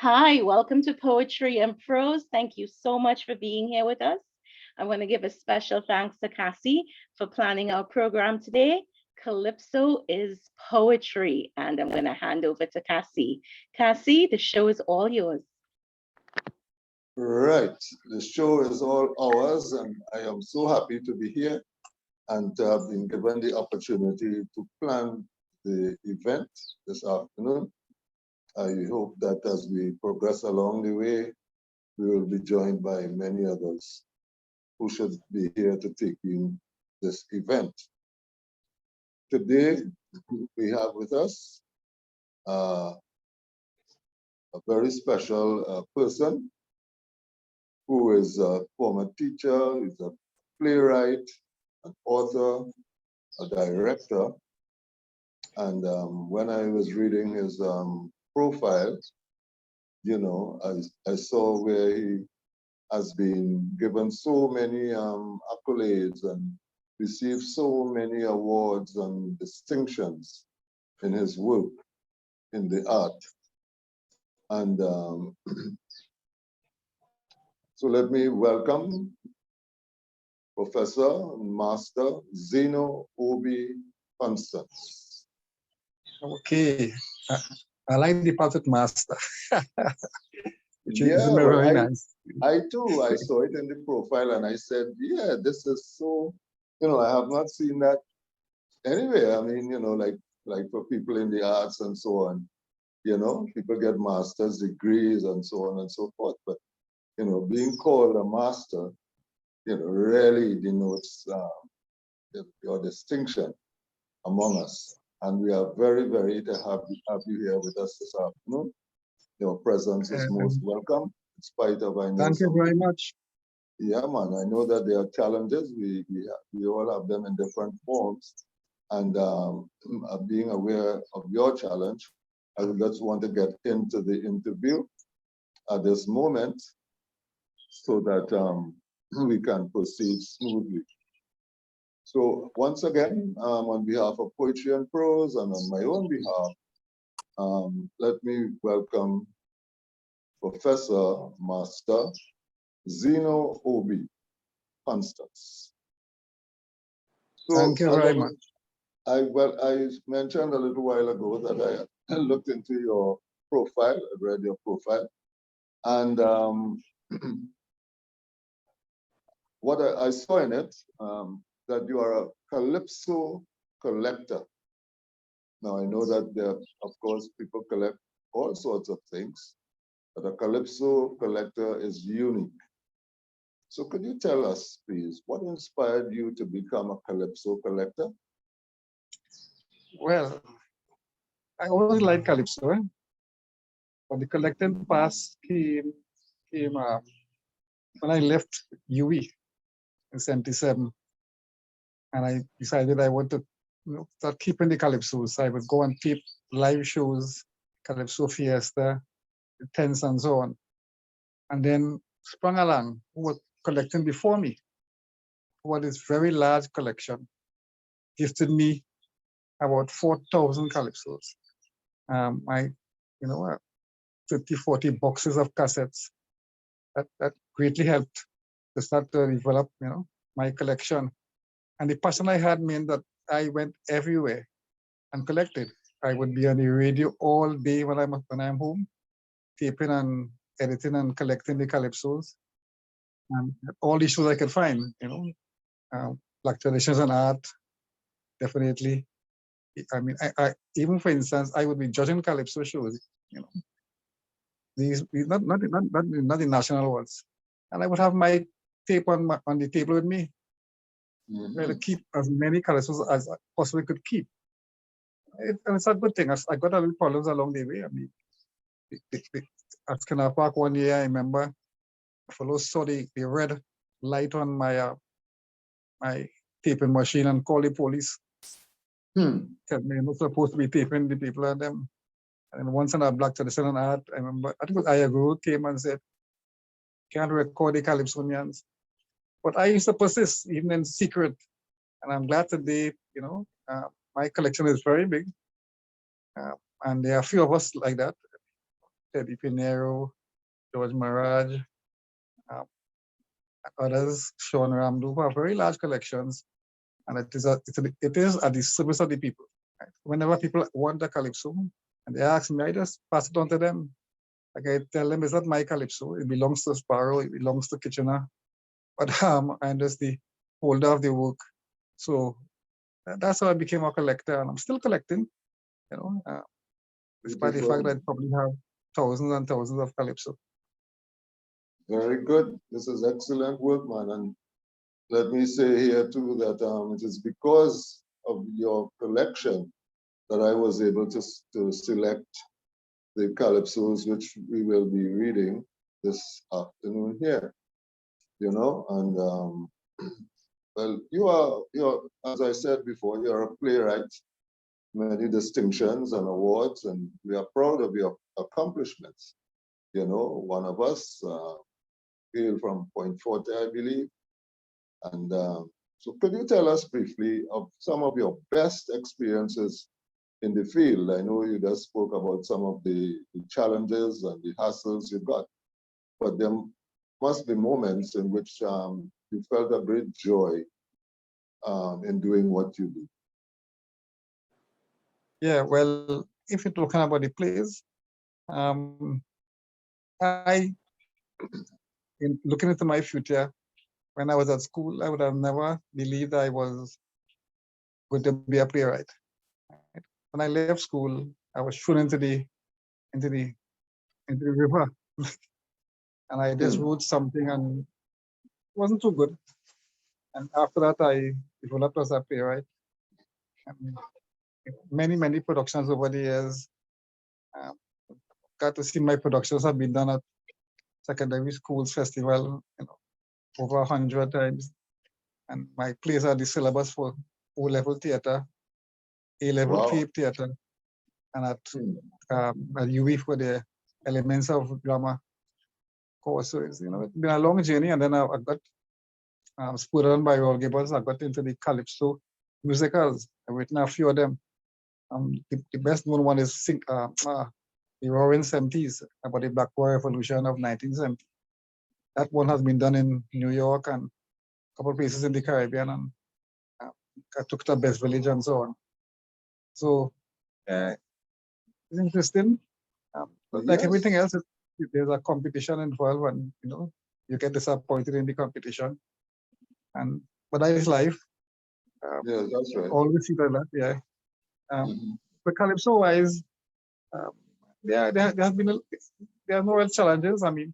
Hi, welcome to Poetry and Prose. Thank you so much for being here with us. I want to give a special thanks to Cassie for planning our program today. Calypso is poetry, and I'm going to hand over to Cassie. Cassie, the show is all yours. Right, the show is all ours, and I am so happy to be here and to have been given the opportunity to plan the event this afternoon. I hope that as we progress along the way, we will be joined by many others who should be here to take in this event. Today, we have with us a very special person who is a former teacher, is a playwright, an author, a director. And when I was reading his profile, you know, I saw where he has been given so many accolades and received so many awards and distinctions in his work in the art. And so let me welcome Professor Master Zeno Obi Constance. Okay, I like the part with master. Yeah, very nice. I too, I saw it in the profile and I said, yeah, this is so, you know, I have not seen that anywhere. I mean, you know, like for people in the arts and so on, you know, people get master's degrees and so on and so forth. But, you know, being called a master, you know, really denotes your distinction among us. And we are very, very to have you here with us this afternoon. Your presence is most welcome, in spite of, I know. Thank you very much. Yeah, man, I know that there are challenges. We all have them in different forms. And being aware of your challenge, I would just want to get into the interview at this moment so that we can proceed smoothly. So once again, on behalf of Poetry and Prose and on my own behalf, let me welcome Professor Master Zeno Obi Constance. So, thank you very much. I mentioned a little while ago that I looked into your profile, I read your profile, and what I saw in it, that you are a calypso collector. Now, I know that there, of course, people collect all sorts of things, but a calypso collector is unique. So could you tell us, please, what inspired you to become a calypso collector? Well, I always liked calypso, but the collecting pass came when I left UE in 77. And I decided I want to start keeping the calypsos. So I would go and keep live shows, calypso fiesta, tents and so on. And then sprung along who was collecting before me, who had this very large collection, gifted me about 4,000 calypsos. I, 30, 40 boxes of cassettes. That greatly helped to start to develop, my collection. And the passion I had meant that I went everywhere and collected. I would be on the radio all day when I'm home, taping and editing and collecting the calypsos. And all the shows I could find, Black Traditions and Art, definitely. I mean, I even for instance, I would be judging calypso shows, these not the national ones, and I would have my tape on the table with me. Try to keep as many calypsos as I possibly could keep. And it's a good thing. I got a little problems along the way. I mean, at Canal Park one year, I remember a fellow saw the red light on my my taping machine and called the police. Tell me you're not supposed to be taping the people and them. And once in a Black Tradition and Art, I remember, I think it was Ayaguru came and said, can't record the Calypsonians. But I used to persist, even in secret. And I'm glad today, my collection is very big. And there are a few of us like that. Teddy Pinero, George Maraj, uh, others, Sean Ramdu, who have very large collections, and it is at the service of the people. Right? Whenever people want a calypso, and they ask me, I just pass it on to them. Like I tell them, it's not my calypso. It belongs to Sparrow. It belongs to Kitchener. But I'm just the holder of the work. So that's how I became a collector, and I'm still collecting. You know, despite the fact that I probably have thousands and thousands of calypso. Very good. This is excellent work, man. And let me say here too that it is because of your collection that I was able to select the calypsos which we will be reading this afternoon here. You know, and well, you're as I said before, you're a playwright, many distinctions and awards, and we are proud of your accomplishments. You know, one of us hail from Point Forte, I believe. And so could you tell us briefly of some of your best experiences in the field? I know you just spoke about some of the challenges and the hassles you got, but there must be moments in which you felt a great joy in doing what you do. Yeah, well, if you're talking about the plays, I, in looking into my future, when I was at school, I would have never believed I was going to be a playwright. Right? When I left school, I was thrown into the river, and I just wrote something, and it wasn't too good. And after that, I developed as a playwright. And many productions over the years. Got to see my productions have been done at secondary schools festival, you know, over 100 times. And my plays are the syllabus for O-level theater, A-level theater, and at UWI for the elements of drama course. So it's, you know, it's been a long journey, and then I got spurred on by Roll Gibbons. I got into the calypso musicals. I've written a few of them. The best known one is the Roaring 70s, about the Black War Revolution of 1970. That one has been done in New York and a couple of places in the Caribbean, and I took to Best Village and so on. So it's interesting. But like everything else, there's a competition involved, and you know, you get disappointed in the competition. But that is life. Yeah, that's right. Always see that, yeah. But calypso wise, there have been there are no real challenges. I mean,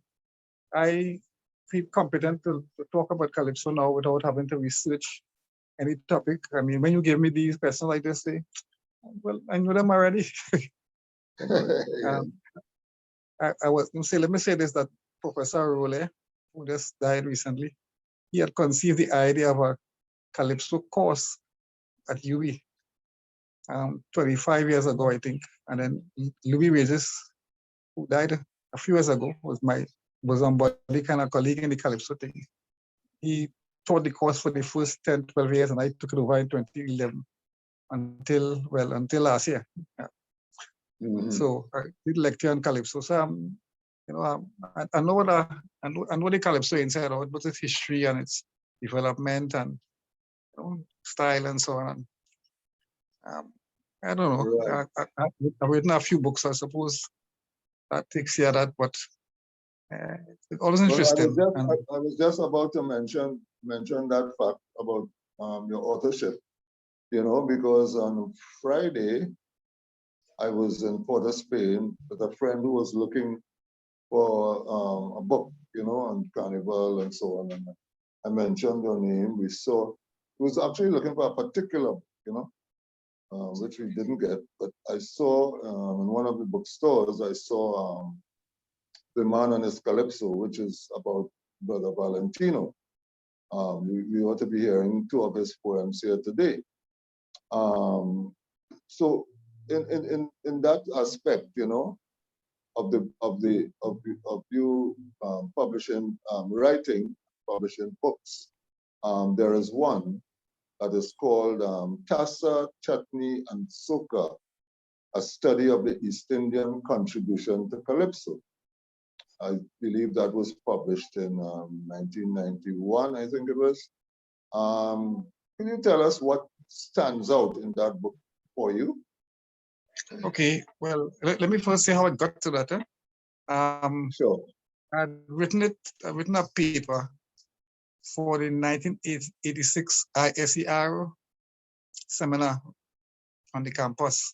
I feel competent to talk about calypso now without having to research any topic. I mean, when you give me these questions, I just say, well, I know them already. I was going to say, let me say this, that Professor Role, who just died recently, he had conceived the idea of a calypso course at UWI 25 years ago, I think. And then Louis Regis, who died a few years ago, was on body kind of colleague in the calypso thing. He taught the course for the first 10, 12 years, and I took it over in 2011 until last year. So I did lecture on calypso. So you know, I know the calypso inside out, but its history and its development and, you know, style and so on. I don't know. Right. I've written a few books, I suppose. That takes care of that, but it's always interesting. I was just about to mention that fact about your authorship, you know, because on Friday, I was in Port of Spain with a friend who was looking for a book, you know, on Carnival and so on. And I mentioned your name. We saw, he was actually looking for a particular book, you know, which we didn't get. But I saw in one of the bookstores, I saw The Man and His Calypso, which is about Brother Valentino. We ought to be hearing two of his poems here today. So in that aspect, you know, of you publishing, publishing books, there is one that is called Tassa, Chutney, and Soka, a study of the East Indian contribution to Calypso. I believe that was published in 1991, I think it was. Can you tell us what stands out in that book for you? Okay, well, let me first say how I got to that. Sure. I'd written a paper for the 1986 ISER seminar on the campus.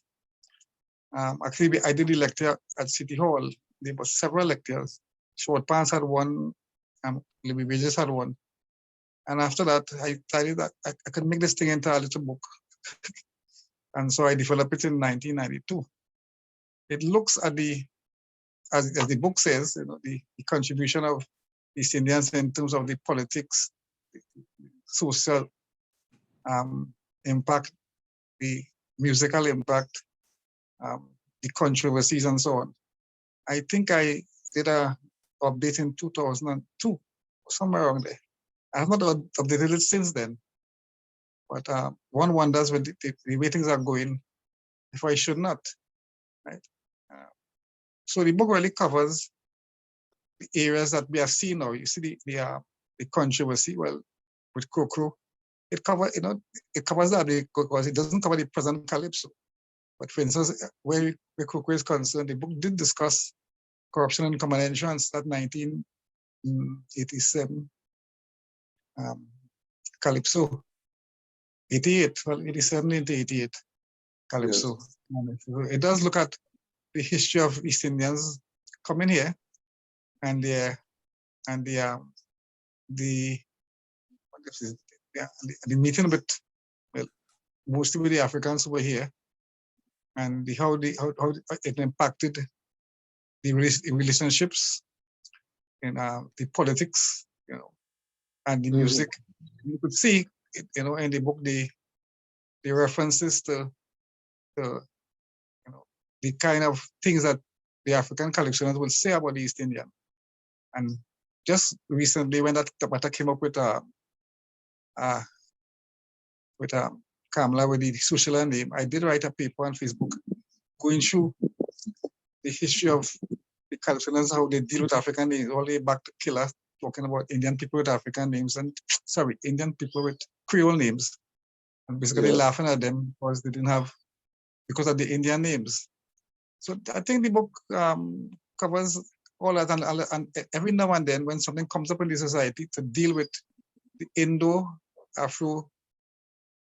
Actually, I did the lecture at City Hall. There were several lectures. Short Pants had one, Libby Wages had one. And after that, I decided that I could make this thing into a little book. And so I developed it in 1992. It looks at as the book says, the contribution of East Indians in terms of the politics, the social impact, the musical impact, the controversies and so on. I think I did a update in 2002, somewhere around there. I have not updated it since then. But one wonders when the way things are going, if I should not, right? So the book really covers the areas that we are seeing now. You see the controversy, well, with Kokro, it covers that because it doesn't cover the present Calypso. But for instance, where Kokro is concerned, the book did discuss corruption and common entrance, that 1987 Calypso. 88, well, 87 into 88 Calypso. Yes. It does look at the history of East Indians coming here and the meeting with, well, mostly with the Africans who were here, and how it impacted the relationships and the politics, and the music. You could see, in the book, the references to the kind of things that the African collectioners will say about the East Indian. And just recently, when that Tabata came up with Kamala with the social name, I did write a paper on Facebook going through the history of the collectioners, how they deal with African names, all the way back to Killer, talking about Indian people with African names, and Indian people with Creole names, and basically laughing at them because they didn't have, because of the Indian names. So I think the book covers all that, and every now and then when something comes up in the society to deal with the Indo-Afro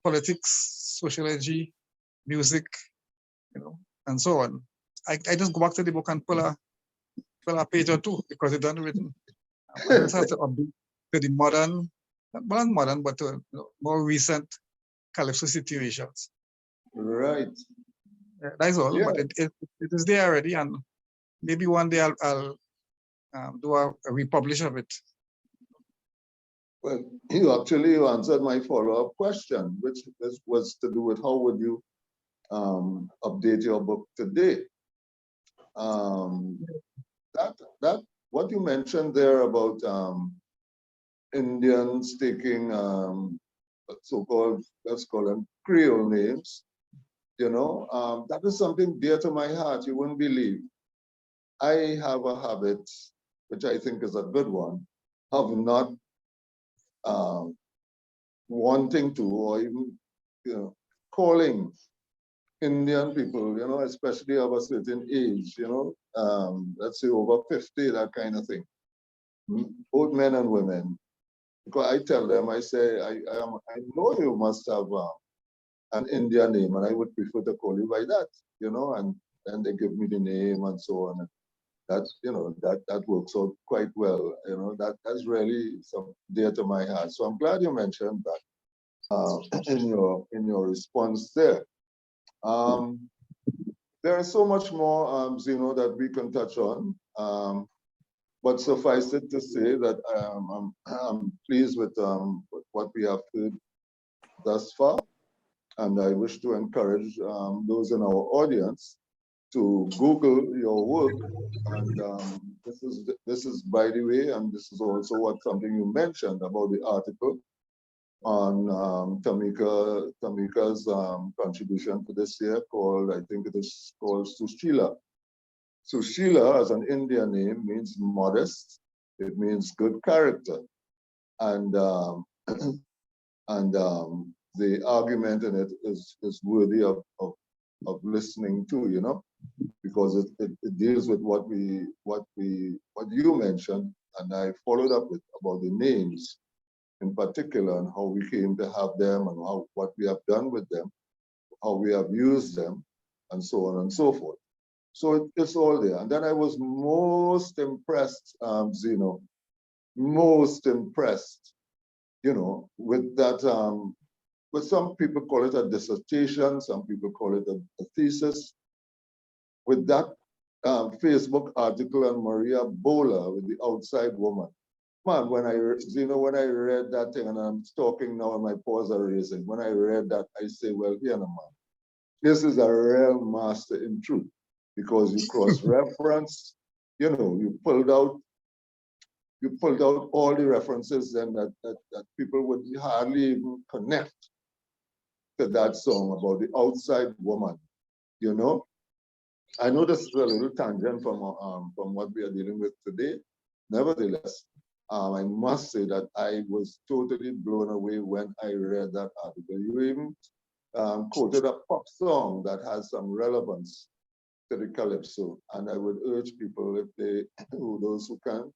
politics, sociology, music, and so on, I just go back to the book and pull a page or two because it's unwritten. I just have to update to the modern, not modern, but to more recent Calypso situations. Right. That's all, but it is there already, and maybe one day I'll do a republish of it. Well, you actually answered my follow-up question, which was to do with how would you update your book today. That what you mentioned there about Indians taking so-called, let's call them Creole names, that is something dear to my heart. You wouldn't believe. I have a habit, which I think is a good one, of not wanting to, or even calling Indian people, especially of a certain age, let's say over 50, that kind of thing, both men and women. Because I tell them, I say, I know you must have an Indian name, and I would prefer to call you by that, and then they give me the name and so on. And that, that works out quite well. That's really dear to my heart. So I'm glad you mentioned that in your response there. There is so much more, Zeno, that we can touch on. But suffice it to say that I'm pleased with what we have heard thus far. And I wish to encourage those in our audience to Google your work. And this is, by the way, and this is also something you mentioned about the article. on Tamika's contribution for this year called, I think it is called Sushila. Sushila, as an Indian name, means modest. It means good character. And the argument in it is worthy of listening to, you know, because it deals with what you mentioned, and I followed up with about the names in particular and how we came to have them and what we have done with them, how we have used them, and so on and so forth. So it's all there. And then I was most impressed, Zeno, most impressed, you know, with that, but some people call it a dissertation, some people call it a thesis, with that Facebook article on Maria Bola with the outside woman. Man, when I read that thing, and I'm talking now and my paws are raising, when I read that, I say, well, here, man, this is a real master in truth, because you cross-reference, you know, you pulled out all the references then that people would hardly even connect to that song about the outside woman, you know? I know this is a little tangent from what we are dealing with today. Nevertheless, I must say that I was totally blown away when I read that article. You even quoted a pop song that has some relevance to the calypso, and I would urge people, if they, those who can,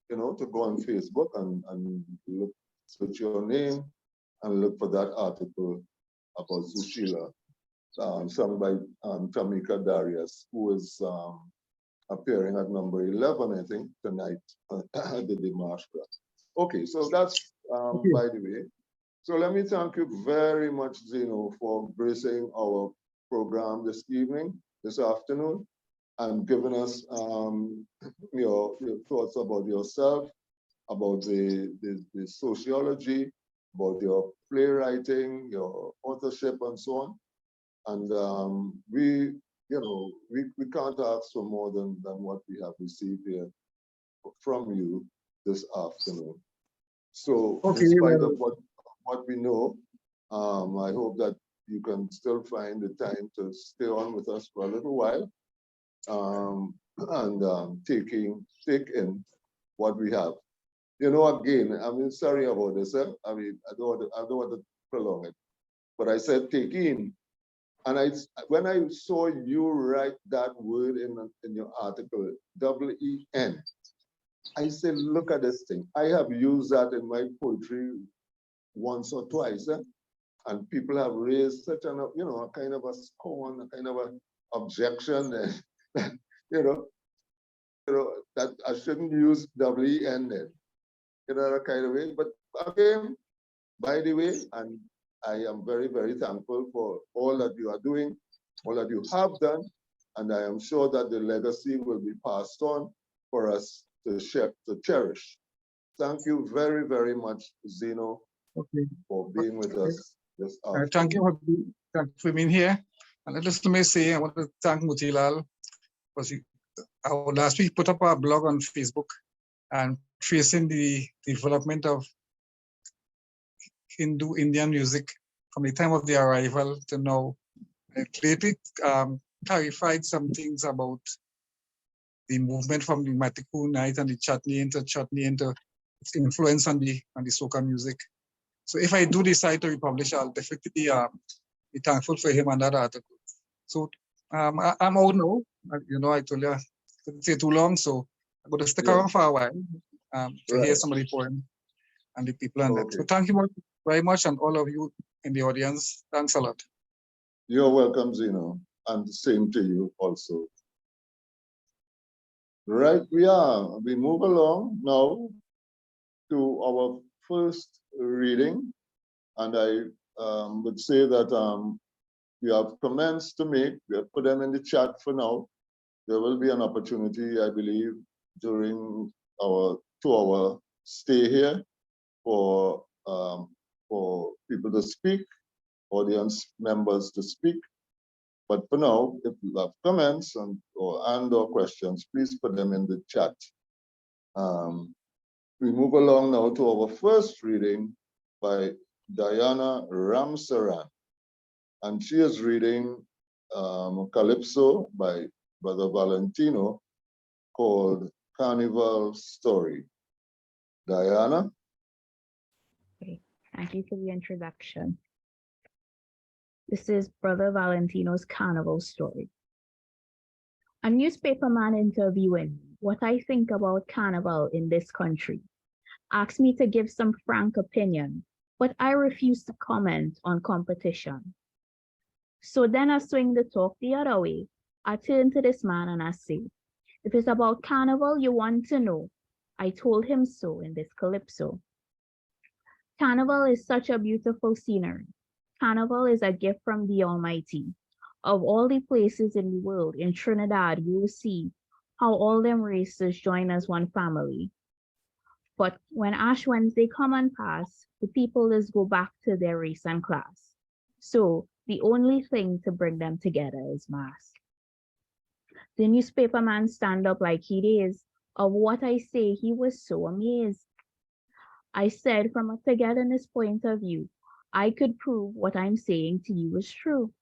you know, to go on Facebook and look, search your name and look for that article about Sushila, sung by Tamika Darius, who is appearing at number 11, I think, tonight at the Dimash Club. Okay, so that's by the way. So let me thank you very much, Zeno, for gracing our program this evening, this afternoon, and giving us your thoughts about yourself, about the sociology, about your playwriting, your authorship, and so on. And we can't ask for more than what we have received here from you this afternoon. So in spite of what we know, I hope that you can still find the time to stay on with us for a little while and take in what we have. You know, again, I mean, sorry about this. I mean, I don't want to prolong it, but I said take in. And when I saw you write that word in your article, W-E-N, I said, look at this thing. I have used that in my poetry once or twice, and people have raised such an, you know, a kind of a scorn, a kind of an objection, you know, that I shouldn't use W-E-N then, in a kind of way. But again, by the way, and I am very, very thankful for all that you are doing, all that you have done, and I am sure that the legacy will be passed on for us to cherish. Thank you very, very much, Zeno, for being with us this afternoon. Thank you for being here. And just let me say, I want to thank Motilal, because last week put up a blog on Facebook and tracing the development of Hindu Indian music from the time of the arrival to now. It clearly clarified some things about the movement from the Matiku night and the chutney into its influence on the soca music. So if I do decide to republish, I'll definitely be thankful for him on that article. So I'm out now. You know, I told you I couldn't stay too long, so I'm going to stick around for a while to hear some of the poems and the people on that. So thank you very much, and all of you in the audience. Thanks a lot. You're welcome, Zeno, and the same to you also. Right, we move along now to our first reading, and I would say that we have comments to make. We have put them in the chat for now. There will be an opportunity, I believe, during our 2-hour stay here for people to speak, audience members to speak. But for now, if you have comments or questions, please put them in the chat. We move along now to our first reading by Dayana Ramsaran, and she is reading Calypso by Brother Valentino called Carnival Story. Dayana? Okay, thank you for the introduction. This is Brother Valentino's Carnival Story. A newspaperman interviewing what I think about Carnival in this country asked me to give some frank opinion, but I refuse to comment on competition. So then I swing the talk the other way. I turn to this man and I say, if it's about Carnival you want to know, I told him so in this Calypso. Carnival is such a beautiful scenery. Carnival is a gift from the Almighty. Of all the places in the world, in Trinidad, you will see how all them races join as one family. But when Ash Wednesday come and pass, the people is go back to their race and class. So the only thing to bring them together is mass. The newspaperman stand up like he is. Of what I say, he was so amazed. I said from a togetherness point of view, I could prove what I'm saying to you is true.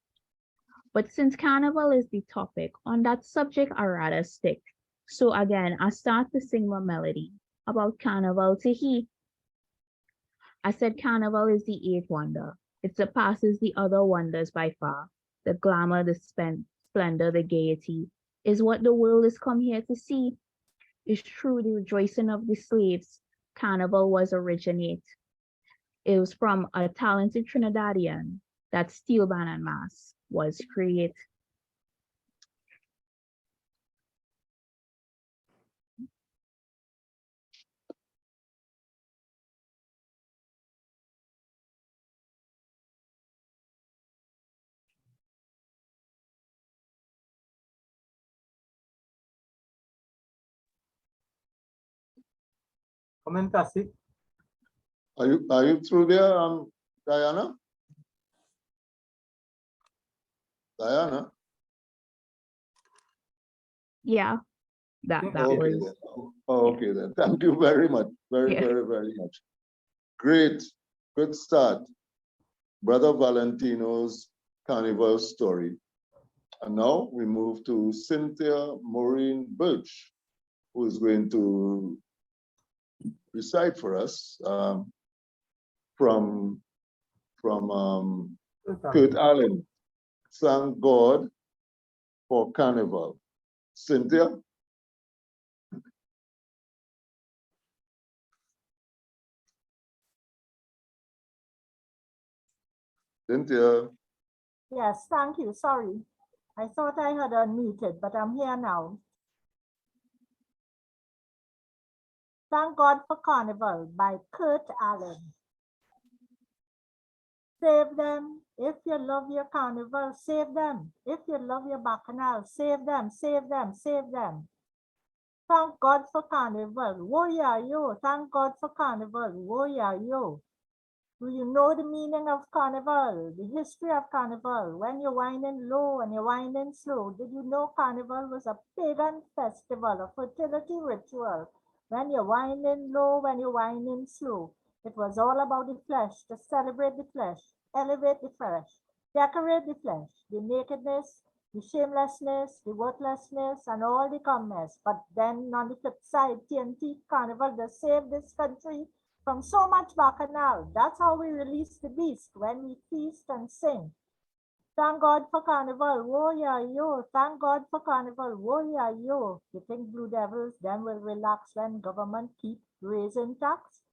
But since Carnival is the topic, on that subject I rather stick. So again, I start to sing my melody about Carnival to he. I said Carnival is the eighth wonder. It surpasses the other wonders by far. The glamour, the splendor, the gaiety is what the world has come here to see. It's true the rejoicing of the slaves. Carnival was originate. It was from a talented Trinidadian that steel band and mass was created. Comment, Cassie? Are you through there, Dayana? Dayana? Yeah, that Okay, was. then. Okay, then. Thank you very much. Very much. Great. Good start. Brother Valentino's Carnival Story. And now we move to Cynthia Maureen Birch, who is going to recite for us from Kurt Allen, Thank God for Carnival. Cynthia? Cynthia? Yes, thank you. Sorry. I thought I had unmuted, but I'm here now. Thank God for Carnival by Kurt Allen. Save them. If you love your carnival, save them. If you love your bacchanal, save them, save them, save them. Thank God for Carnival. Wo ya yo. Thank God for Carnival. Wo ya yo. Do you know the meaning of Carnival? The history of Carnival? When you're winding low and you're winding slow, did you know Carnival was a pagan festival, a fertility ritual? When you're winding low, when you're winding slow, it was all about the flesh, to celebrate the flesh, elevate the flesh, decorate the flesh, the nakedness, the shamelessness, the worthlessness, and all the calmness. But then on the flip side, TNT Carnival does save this country from so much bacchanal. That's how we release the beast, when we feast and sing. Thank God for Carnival, wo ya yo. Thank God for Carnival, wo ya yo. You think Blue Devils then will relax when government keep raising tax?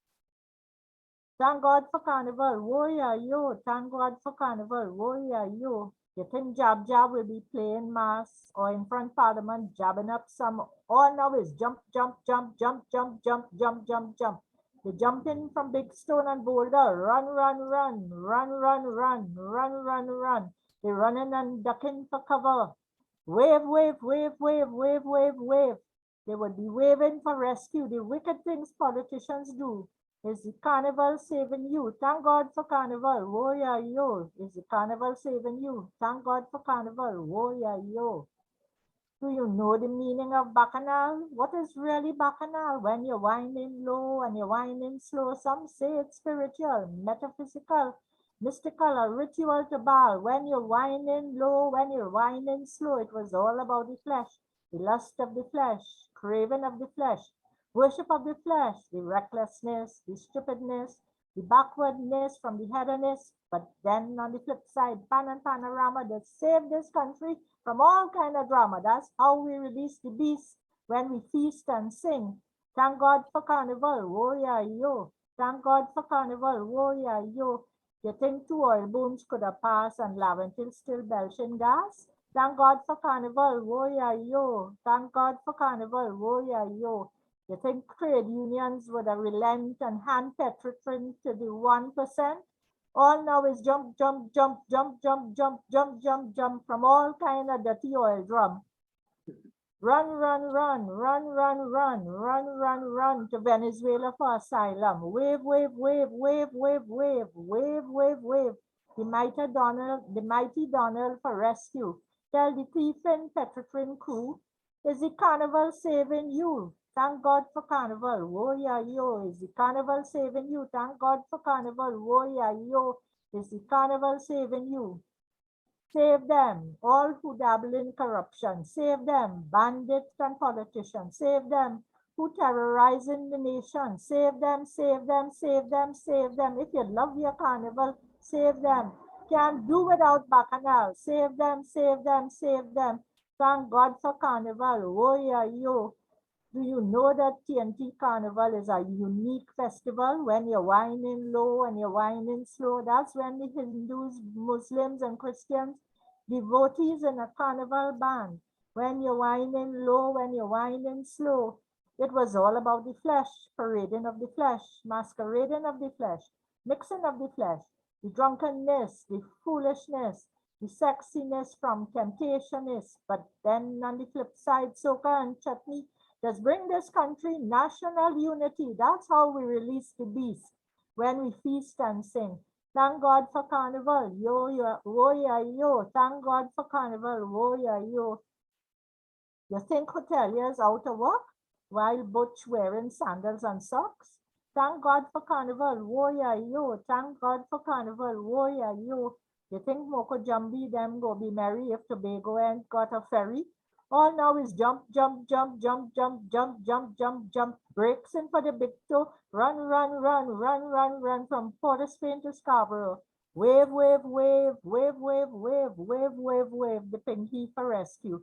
Thank God for Carnival, wo ya yo. Thank God for Carnival, wo ya yo. You think Jab Jab will be playing mass or in front Parliament jabbing up some? All now is jump, jump, jump, jump, jump, jump, jump, jump, jump. They jump in from Big Stone and Boulder, run, run, run, run, run, run, run, run, run. They're running and ducking for cover. Wave, wave, wave, wave, wave, wave, wave. They would be waving for rescue. The wicked things politicians do. Is the carnival saving you? Thank God for Carnival. Wo ya yo. Is the carnival saving you? Thank God for Carnival. Wo ya yo. Do you know the meaning of bacchanal? What is really bacchanal? When you're winding low and you're winding slow, some say it's spiritual, metaphysical, mystical, or ritual to ball. When you're winding low, when you're winding slow, it was all about the flesh, the lust of the flesh, craving of the flesh, worship of the flesh, the recklessness, the stupidness, the backwardness from the headedness. But then on the flip side, pan and panorama that saved this country from all kind of drama. That's how we release the beast when we feast and sing. Thank God for Carnival, oh yeah, yo. Thank God for Carnival, oh yeah, yo. You think two oil booms could have passed and Laventil still belching gas? Thank God for Carnival, oh yeah, yo. Thank God for Carnival, oh yeah, yo. You think trade unions would have relent and hand Petrotrin to the 1%? All now is jump, jump, jump, jump, jump, jump, jump, jump, jump from all kind of dirty oil drum. Run, run, run, run, run, run, run, run, run to Venezuela for asylum. Wave, wave, wave, wave, wave, wave, wave, wave, wave. The mighty Donald for rescue. Tell the thief and Petrotrin crew, is the carnival saving you? Thank God for Carnival, oh yeah, yo. Is the Carnival saving you? Thank God for Carnival, oh yeah, yo. Is the Carnival saving you? Save them, all who dabble in corruption. Save them, bandits and politicians. Save them, who terrorizing the nation. Save them, save them, save them, save them. If you love your Carnival, save them. Can't do without Bacchanal. Save them, save them, save them. Thank God for Carnival, oh yeah, yo. Do you know that TNT Carnival is a unique festival? When you're winding low and you're winding slow, that's when the Hindus, Muslims, and Christians, devotees in a carnival band. When you're winding low, when you're winding slow, it was all about the flesh, parading of the flesh, masquerading of the flesh, mixing of the flesh, the drunkenness, the foolishness, the sexiness from temptationist. But then on the flip side, soca and chutney, let's bring this country national unity. That's how we release the beast when we feast and sing. Thank God for Carnival, yo, yo, oh yeah, yo. Thank God for Carnival, oh yeah, yo. You think hoteliers out of work while butch wearing sandals and socks? Thank God for Carnival, oh yeah, yo. Thank God for Carnival, oh yeah, yo. You think Moko Jambi them go be merry if Tobago ain't got a ferry? All now is jump, jump, jump, jump, jump, jump, jump, jump, jump. Breaks in for the big toe. Run, run, run, run, run, run from Port of Spain to Scarborough. Wave, wave, wave, wave, wave, wave, wave, wave, wave. The pinky for rescue.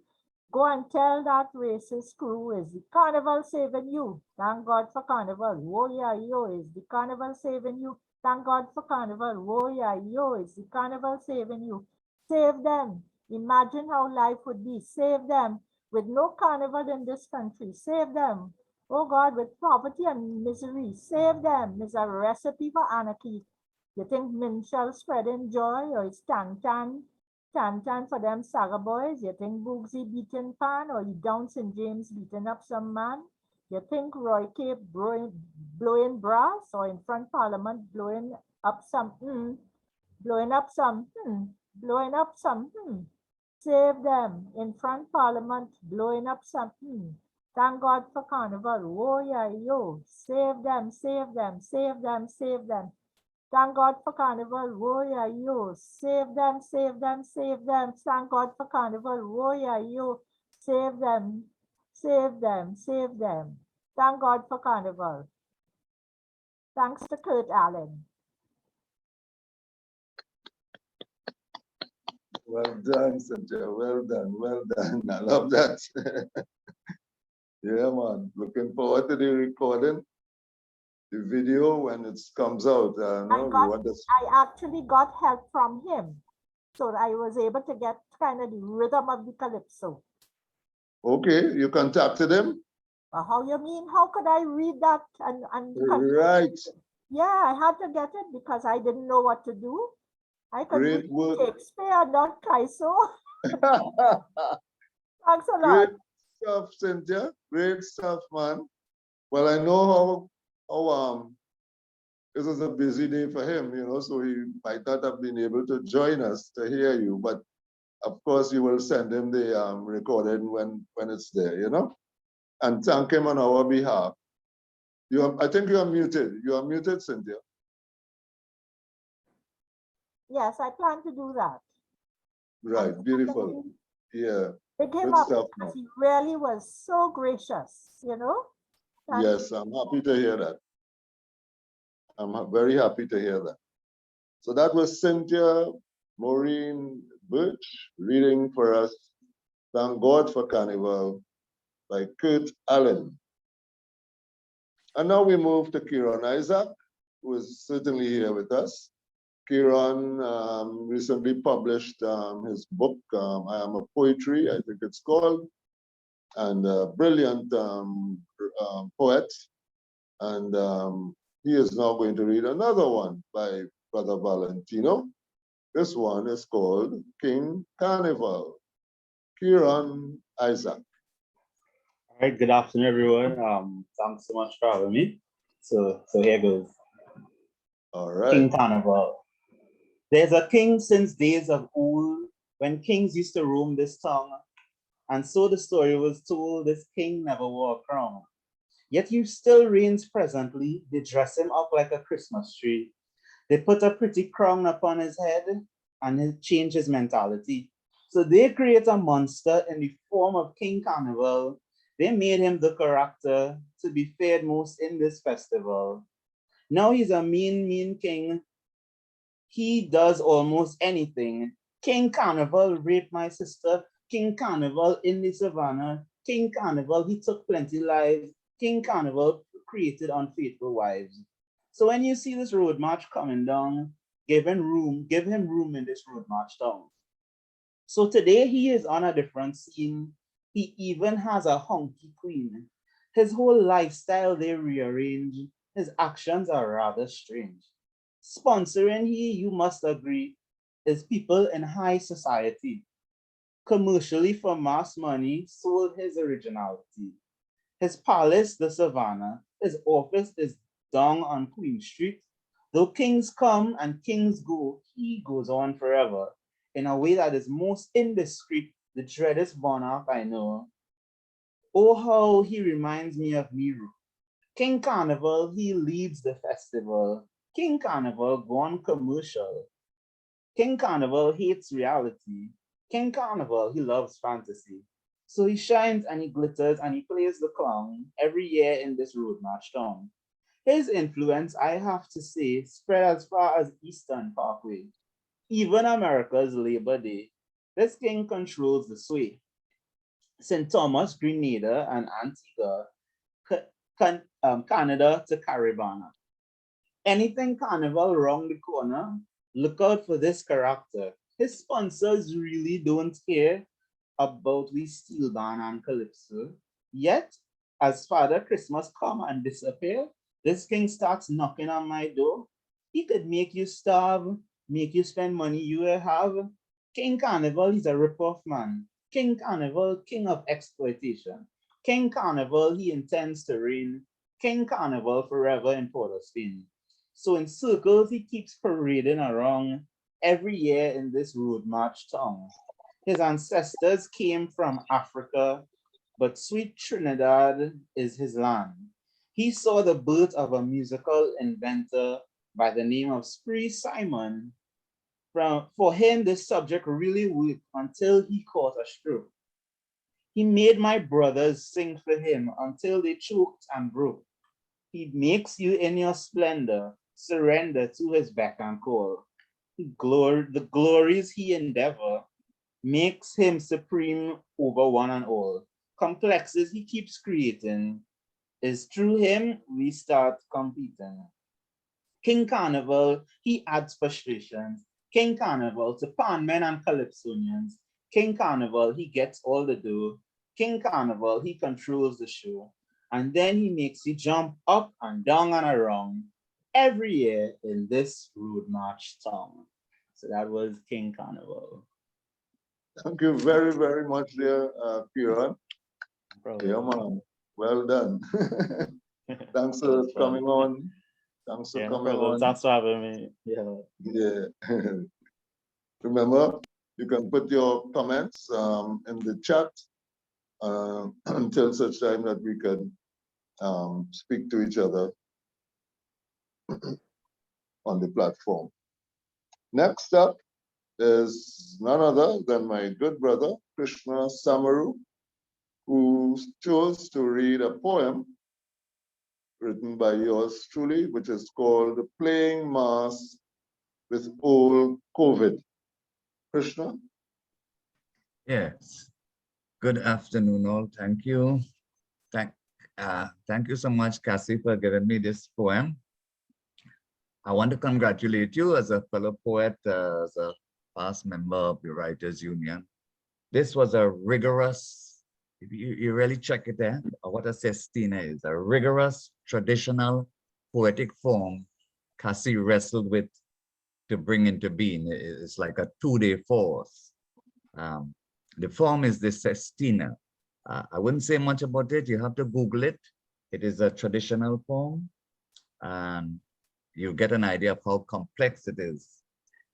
Go and tell that racist crew, is the carnival saving you? Thank God for Carnival. Oh yeah, yo, is the carnival saving you? Thank God for Carnival. Oh yeah, yo, is the carnival saving you? Save them. Imagine how life would be. Save them. With no carnival in this country. Save them. Oh God, with poverty and misery. Save them. Is a recipe for anarchy. You think Minshall spreading joy, or is Tan for them Saga boys? You think Boogsy beating Pan, or you down St. James beating up some man? You think Roy Cape blowing brass, or in front Parliament blowing up some blowing up some blowing up some Save them in front Parliament blowing up some Thank God for Carnival. Oh yeah, yo. Save them, save them, save them, save them. Thank God for Carnival, oh yeah, yo. Save them, save them, save them. Thank God for Carnival, oh yeah, yo. Save them, save them, save them. Thank God for Carnival. Thanks to Kurt Allen. Well done, Cynthia. Well done. Well done. I love that. Yeah, man. Looking forward to the recording, the video when it comes out. I actually got help from him. So I was able to get kind of the rhythm of the calypso. Okay, you contacted him? How you mean? How could I read that and Right. Yeah, I had to get it because I didn't know what to do. I could Great read work. Shakespeare, not Kaiso. Thanks a lot. Great stuff, Cynthia. Great stuff, man. Well, I know how this was a busy day for him, you know, so he might not have been able to join us to hear you, but of course, you will send him the recording when it's there, you know, and thank him on our behalf. I think you are muted. You are muted, Cynthia. Yes, I plan to do that. Right, beautiful. Yeah, Pick him good up stuff. because he really was so gracious, you know? Thank Yes, I'm happy to hear that. I'm very happy to hear that. So that was Cynthia Maureen Birch reading for us Thank God for Carnival by Kurt Allen. And now we move to Keeron Isaac, who is certainly here with us. Keeron recently published his book, I Am a Poetry, I think it's called, and a brilliant poet. And he is now going to read another one by Brother Valentino. This one is called King Carnival. Keeron Isaac. All right, good afternoon, everyone. Thanks so much for having me. So here goes. All right. King Carnival. There's a king since days of old, when kings used to roam this tongue. And so the story was told, this king never wore a crown. Yet he still reigns presently. They dress him up like a Christmas tree. They put a pretty crown upon his head and he change his mentality. So they create a monster in the form of King Carnival. They made him the character to be feared most in this festival. Now he's a mean king. He does almost anything. King Carnival raped my sister. King Carnival in the savannah. King Carnival, he took plenty lives. King Carnival created unfaithful wives. So when you see this road march coming down, give him room in this road march down. So today he is on a different scene. He even has a hunky queen. His whole lifestyle they rearrange. His actions are rather strange. Sponsoring he, you must agree, is people in high society. Commercially for mass money, sold his originality. His palace, the Savannah, his office is down on Queen Street. Though kings come and kings go, he goes on forever in a way that is most indiscreet, the dreadest monarch I know. Oh, how he reminds me of Nero. King Carnival, he leads the festival. King Carnival gone commercial. King Carnival hates reality. King Carnival, he loves fantasy. So he shines and he glitters and he plays the clown every year in this road march town. His influence, I have to say, spread as far as Eastern Parkway. Even America's Labor Day. This king controls the sway. St. Thomas, Grenada, and Antigua, Canada to Caribana. Anything Carnival round the corner, look out for this character. His sponsors really don't care about we steel band and calypso. Yet, as Father Christmas come and disappear, this king starts knocking on my door. He could make you starve, make you spend money you will have. King Carnival, he's a rip-off man. King Carnival, king of exploitation. King Carnival, he intends to reign. King Carnival forever in Port of Spain. So in circles, he keeps parading around every year in this road march town. His ancestors came from Africa, but sweet Trinidad is his land. He saw the birth of a musical inventor by the name of Spree Simon. For him, this subject really worked until he caught a stroke. He made my brothers sing for him until they choked and broke. He makes you in your splendor surrender to his beck and call. The glories he endeavor makes him supreme over one and all. Complexes he keeps creating is through him we start competing. King Carnival, he adds frustrations. King Carnival to panmen and calypsonians. King Carnival, he gets all the dough. King Carnival, he controls the show. And then he makes you jump up and down and around every year in this road march town. So that was King Carnival. Thank you very, very much, dear Keeron. Yeah, man. Well done. Thanks for coming on. Thanks for coming on. Thanks for having me. Yeah. Yeah. Remember, You can put your comments in the chat until such time that we can speak to each other on the platform. Next up is none other than my good brother, Krishna Samaru, who chose to read a poem written by yours truly, which is called Playing Mass with Old COVID. Krishna? Yes. Good afternoon, all. Thank you. Thank you so much, Cassie, for giving me this poem. I want to congratulate you as a fellow poet, as a past member of the Writers Union. This was a rigorous, you really check it there, what a sestina is, a rigorous, traditional, poetic form Cassie wrestled with to bring into being. It's like a two-day force. The form is the sestina. I wouldn't say much about it. You have to Google it. It is a traditional form, and you get an idea of how complex it is.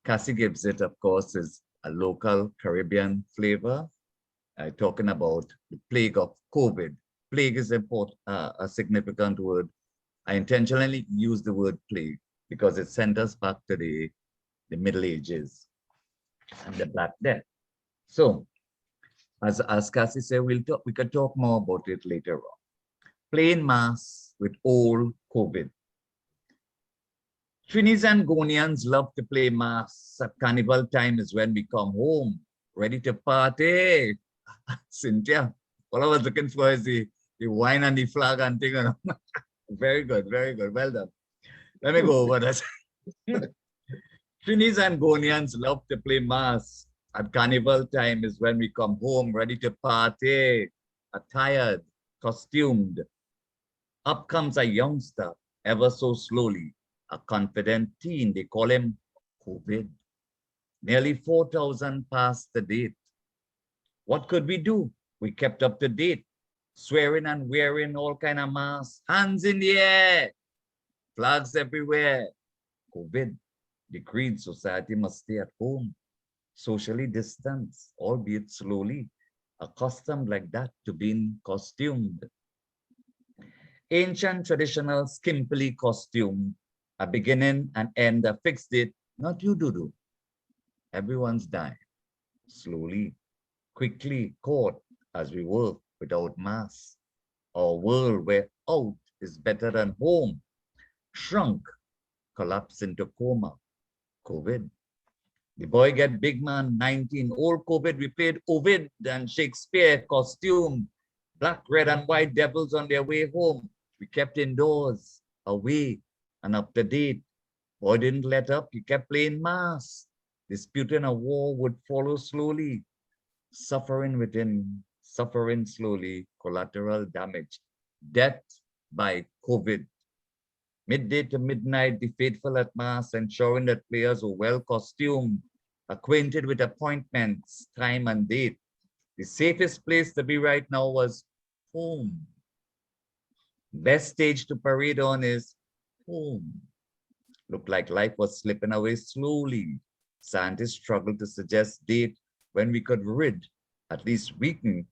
Cassie gives it, of course, is a local Caribbean flavor, talking about the plague of COVID. Plague is a significant word. I intentionally use the word plague because it sent us back to the Middle Ages and the Black Death. So, as Cassie said, we can talk more about it later on. Playing mass with old COVID. Trinidadians love to play mass. At Carnival time is when we come home, ready to party. Cynthia, all I was looking for is the wine and the flag and thing. Very good, very good. Well done. Let me go over that. Trinidadians love to play mass. At Carnival time is when we come home, ready to party, attired, costumed. Up comes a youngster, ever so slowly, a confident teen. They call him COVID. Nearly 4,000 passed the date. What could we do? We kept up to date, swearing and wearing all kind of masks, hands in the air, flags everywhere. COVID decreed society must stay at home, socially distanced, albeit slowly, accustomed like that to being costumed. Ancient traditional skimpily costume, a beginning and end, a fixed date, not you, Dudu. Everyone's dying, slowly, quickly caught as we work without masks. Our world where out is better than home, shrunk, collapsed into coma, COVID. The boy get big man, 19, old COVID, we played Ovid and Shakespeare costume, black, red, and white devils on their way home. We kept indoors, away, and up to date. Boy didn't let up, he kept playing mass. Disputing a war would follow slowly. Suffering within, suffering slowly, collateral damage. Death by COVID. Midday to midnight, the faithful at mass, ensuring that players were well costumed, acquainted with appointments, time and date. The safest place to be right now was home. Best stage to parade on is home. Looked like life was slipping away slowly. Scientists struggled to suggest date when we could rid, at least weaken,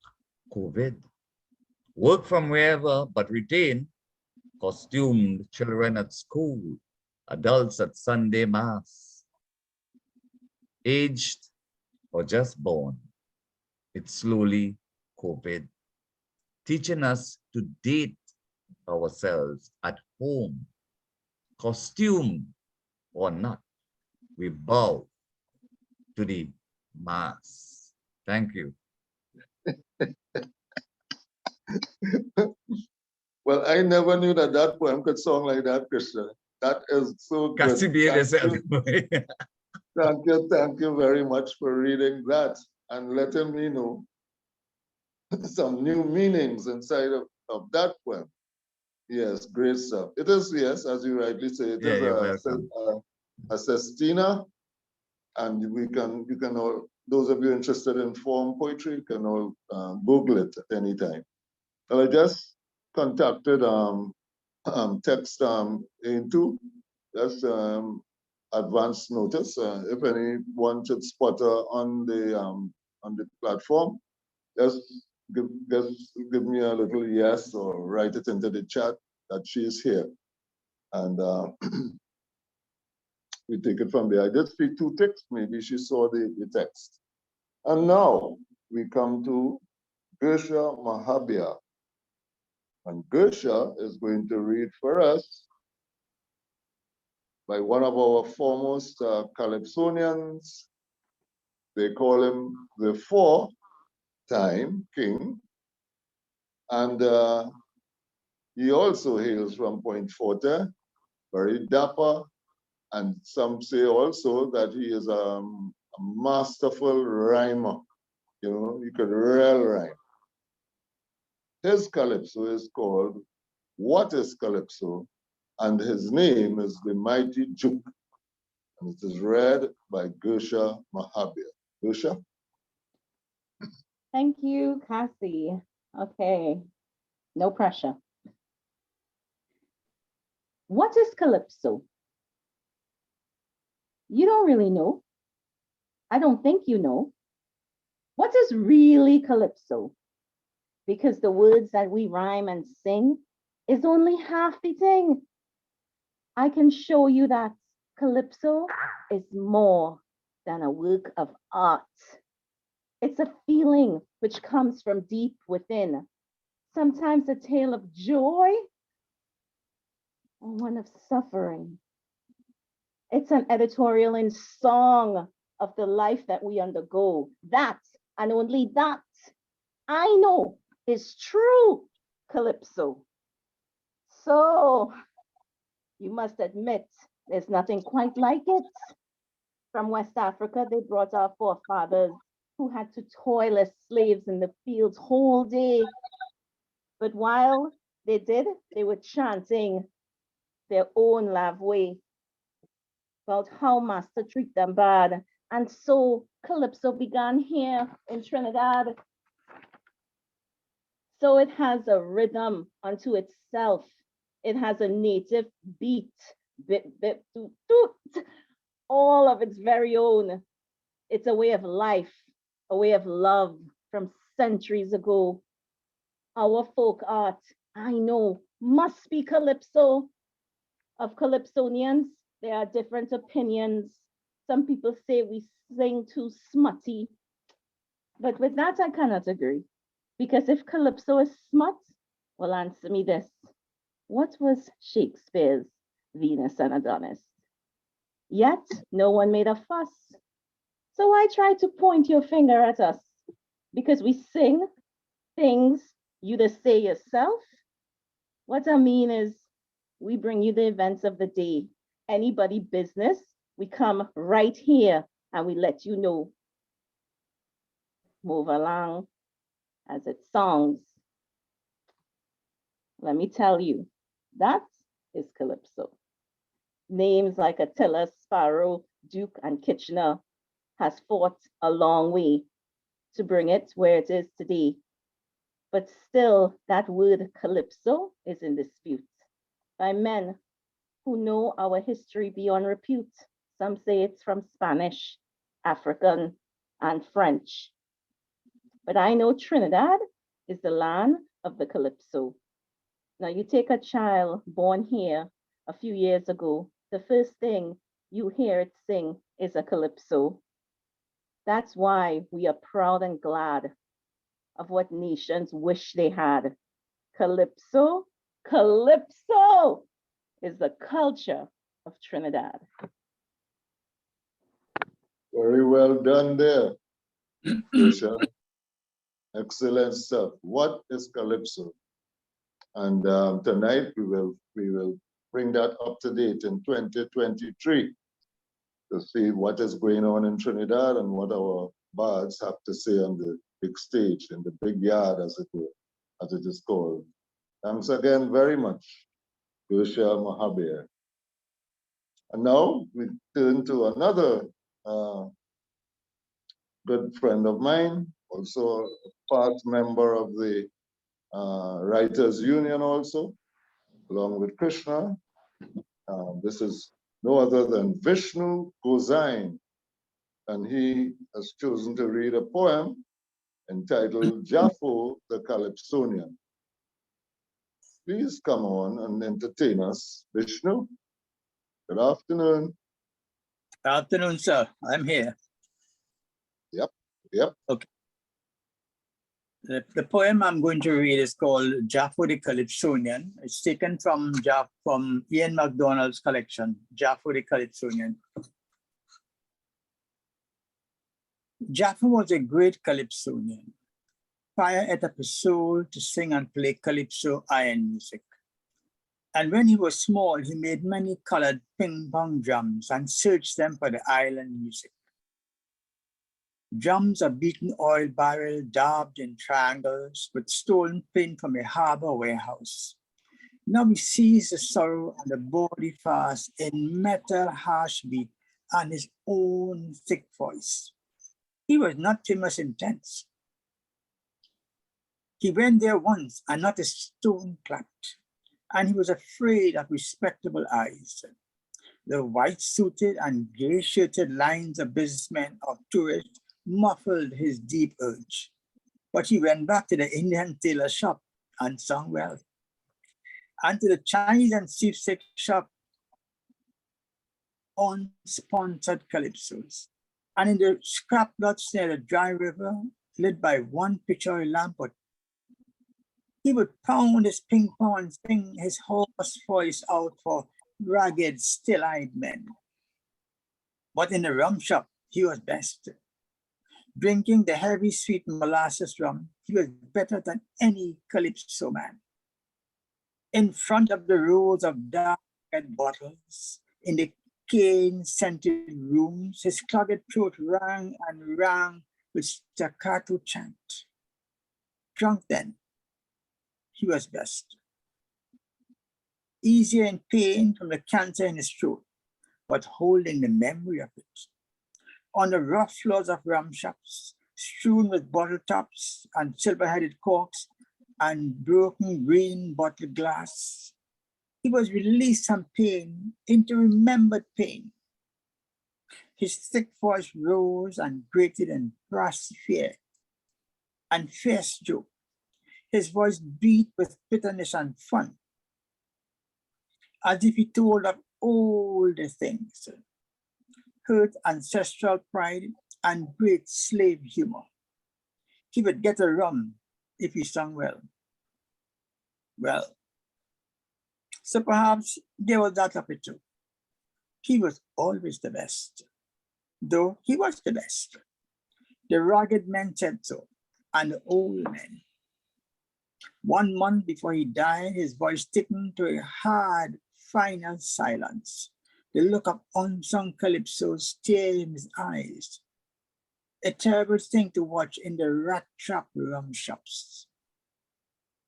COVID. Work from wherever, but retain costumed children at school, adults at Sunday mass. Aged or just born, it's slowly COVID. Teaching us to date ourselves at home, costume or not, we bow to the mass. Thank you. Well, I never knew that that poem could sound like that, Krishna. That is so good. Thank you very much for reading that and letting me know some new meanings inside of that poem. Yes, great stuff. It is, yes, as you rightly say, it is a sestina, and you can all, those of you interested in form poetry, can all Google it at any time. Well, I just contacted text Eintou. That's advance notice. If anyone should spot her on the platform, just give me a little yes or write it into the chat that she is here. And we take it from there. I did speak two texts, maybe she saw the text. And now we come to Gershia Mahabia. And Gershia is going to read for us by one of our foremost Calypsonians. They call him the four-time king. And he also hails from Point Forte, very dapper. And some say also that he is a masterful rhymer. You know, he could real rhyme. His calypso is called What is Calypso? And his name is The Mighty Juke. And it is read by Gershia Mahabia. Gershia? Thank you, Cassie. Okay, no pressure. What is Calypso? You don't really know. I don't think you know. What is really Calypso? Because the words that we rhyme and sing is only half the thing. I can show you that Calypso is more than a work of art. It's a feeling which comes from deep within, sometimes a tale of joy or one of suffering. It's an editorial in song of the life that we undergo. That, and only that, I know is true Calypso. So you must admit there's nothing quite like it. From West Africa, they brought our forefathers who had to toil as slaves in the fields whole day. But while they did, they were chanting their own love way about how master treat them bad. And so Calypso began here in Trinidad. So it has a rhythm unto itself. It has a native beat, bit, bit, toot, toot, all of its very own. It's a way of life, a way of love from centuries ago. Our folk art, I know, must be Calypso. Of Calypsonians, there are different opinions. Some people say we sing too smutty. But with that, I cannot agree. Because if Calypso is smut, well, answer me this. What was Shakespeare's Venus and Adonis? Yet, no one made a fuss. So I try to point your finger at us because we sing things you just say yourself. What I mean is we bring you the events of the day. Anybody business, we come right here and we let you know. Move along as it songs. Let me tell you, that is Calypso. Names like Attila, Sparrow, Duke, and Kitchener has fought a long way to bring it where it is today. But still, that word Calypso is in dispute by men who know our history beyond repute. Some say it's from Spanish, African, and French. But I know Trinidad is the land of the Calypso. Now you take a child born here a few years ago, the first thing you hear it sing is a Calypso. That's why we are proud and glad of what nations wish they had. Calypso, Calypso is the culture of Trinidad. Very well done there, Gershia. Excellent stuff. What is Calypso? And tonight we will bring that up to date in 2023 to see what is going on in Trinidad and what our bards have to say on the big stage, in the big yard, as it were, as it is called. Thanks again very much, Gershia Mahabia. And now we turn to another good friend of mine, also a part member of the Writers Union also, along with Krishna. This is no other than Vishnu Gozain, and he has chosen to read a poem entitled Jaffo the Calypsonian. Please come on and entertain us, Vishnu. Good afternoon. Good afternoon, sir. I'm here. Yep. Okay. The poem I'm going to read is called Jaffo the Calypsonian. It's taken from Ian MacDonald's collection, Jaffo the Calypsonian. Jaffo was a great Calypsonian. Fire et up his soul to sing and play calypso iron music. And when he was small, he made many colored ping-pong drums and searched them for the island music. Drums of beaten oil barrel daubed in triangles with stolen paint from a harbor warehouse. Now he sees the sorrow and the body fast in metal harsh beat and his own thick voice. He was not famous in tents. He went there once and not a stone clapped, and he was afraid of respectable eyes. The white-suited and gray-shirted lines of businessmen or tourists muffled his deep urge. But he went back to the Indian tailor shop and sung well. And to the Chinese and seasick shop on sponsored calypsos. And in the scrap lots near the dry river, lit by one pitcher lamp, he would pound his ping pong and sing his hoarse voice out for ragged, still-eyed men. But in the rum shop, he was best. Drinking the heavy, sweet molasses rum, he was better than any calypso man. In front of the rows of dark red bottles, in the cane-scented rooms, his clogged throat rang and rang with staccato chant. Drunk then, he was best. Easier in pain from the cancer in his throat, but holding the memory of it. On the rough floors of rum shops, strewn with bottle tops and silver-headed corks and broken green bottle glass, he was released from pain into remembered pain. His thick voice rose and grated in brass fear and fierce joke. His voice beat with bitterness and fun, as if he told of older things, hurt ancestral pride and great slave humor. He would get a rum if he sung well. Well, so perhaps there was that of it too. He was always the best, though he was the best. The rugged men said so, and the old men. 1 month before he died, his voice thickened to a hard, final silence. The look of unsung calypso stared in his eyes. A terrible thing to watch in the rat-trap rum shops.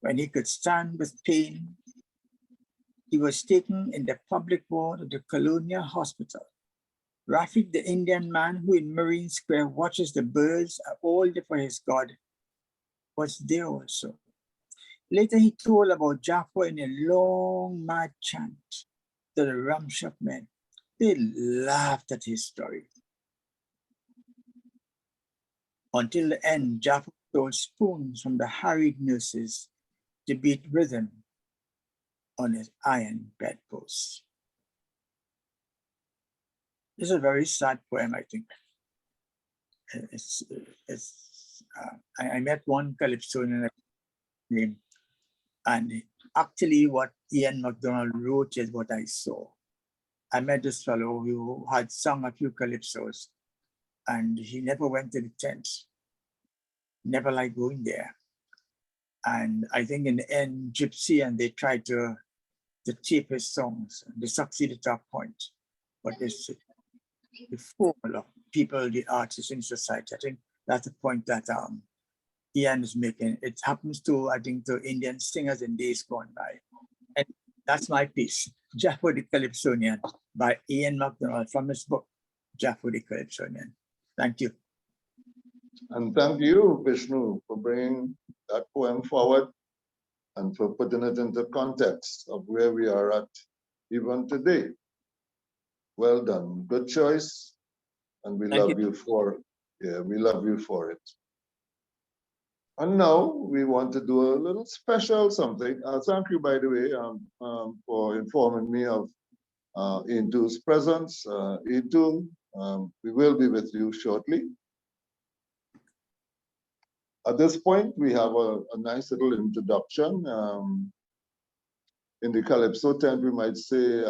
When he could stand with pain, he was taken in the public ward of the Colonial Hospital. Rafik, the Indian man who in Marine Square watches the birds all day for his God, was there also. Later he told about Jaffo in a long, mad chant to the rum shop men. They laughed at his story. Until the end, Jaffo stole spoons from the harried nurses to beat rhythm on his iron bedpost. This is a very sad poem, I think. I met one calypsonian named, and actually what Ian MacDonald wrote is what I saw. I met this fellow who had sung a few calypsos, and he never went to the tent, never liked going there. And I think in the end, Gypsy and they tried to tape his songs. They succeeded to a point, but it's the formal of people, the artists in society. I think that's the point that Ian is making. It happens to, I think, to Indian singers in days gone by. And that's my piece, Jaffo the Calypsonian, by Ian MacDonald, from his book, Jaffo the Calypsonian. Thank you. And thank you, Vishnu, for bringing that poem forward and for putting it into context of where we are at even today. Well done. Good choice. And we Thank love you for it. Yeah, we love you for it. And now we want to do a little special something. Thank you, by the way, for informing me of Eintou's presence. Eintou, we will be with you shortly. At this point, we have a nice little introduction. In the Calypso tent, we might say,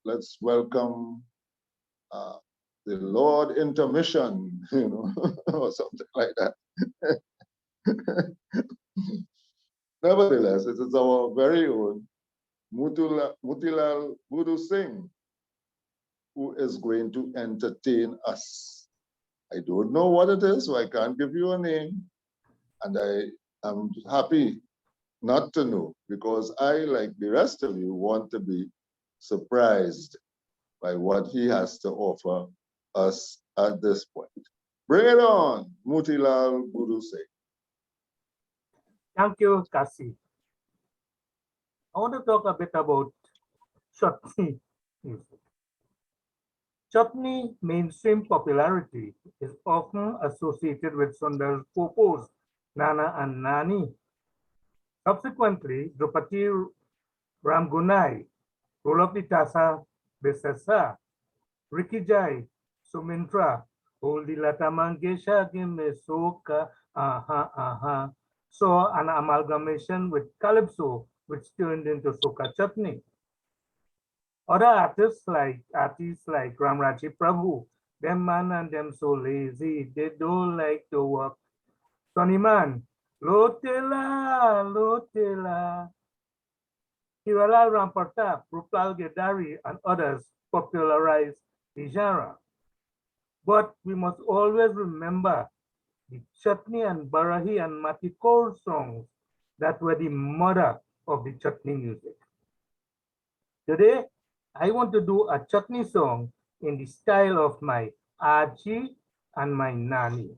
let's welcome the Lord Intermission, you know, or something like that. Nevertheless, it is our very own Motilal Budu Singh who is going to entertain us. I don't know what it is, so I can't give you a name. And I am happy not to know, because I, like the rest of you, want to be surprised by what he has to offer us at this point. Bring it on, Motilal Budu Singh. Thank you, Kasi. I want to talk a bit about chutney music. Chutney mainstream popularity is often associated with Sundar's popos, Nana and Nani. Subsequently, Drupati Ramgunai, Rolapti Tasa Besesa, Ricky Jai, Sumintra, Holdi Lata Mangesha Gimme Soka, aha, aha, saw an amalgamation with Calypso, which turned into Soka Chutney. Other artists like Ramraji Prabhu, them man and them so lazy, they don't like to work. Sonny Man, Lotela, Lotela. Hiralal Rampartap, Rupal Gedari, and others popularized the genre. But we must always remember the chutney and barahi and matikor songs that were the mother of the chutney music. Today, I want to do a chutney song in the style of my Aji and my Nani.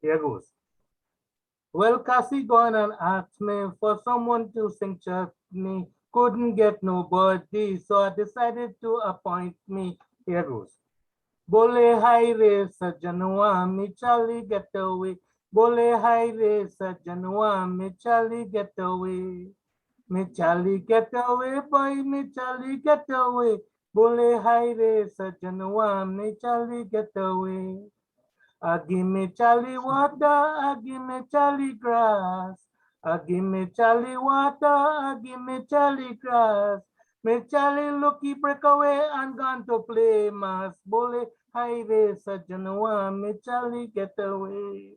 Here goes. Well, Kasi gone and asked me for someone to sing chutney. Couldn't get nobody, so I decided to appoint me. Here goes. Bole hai re sajanwa, me chali get away. Bole hai re sajanwa, me chali get away. Me chali get away, boy, me chali get away. Bole hai re sajanwa, me chali get away. Give me chali water, give me chali grass. Give me chali water, give me chali grass. Me chali looky break away and gone to play mas. Bole hai re sajanwa, me chali get away.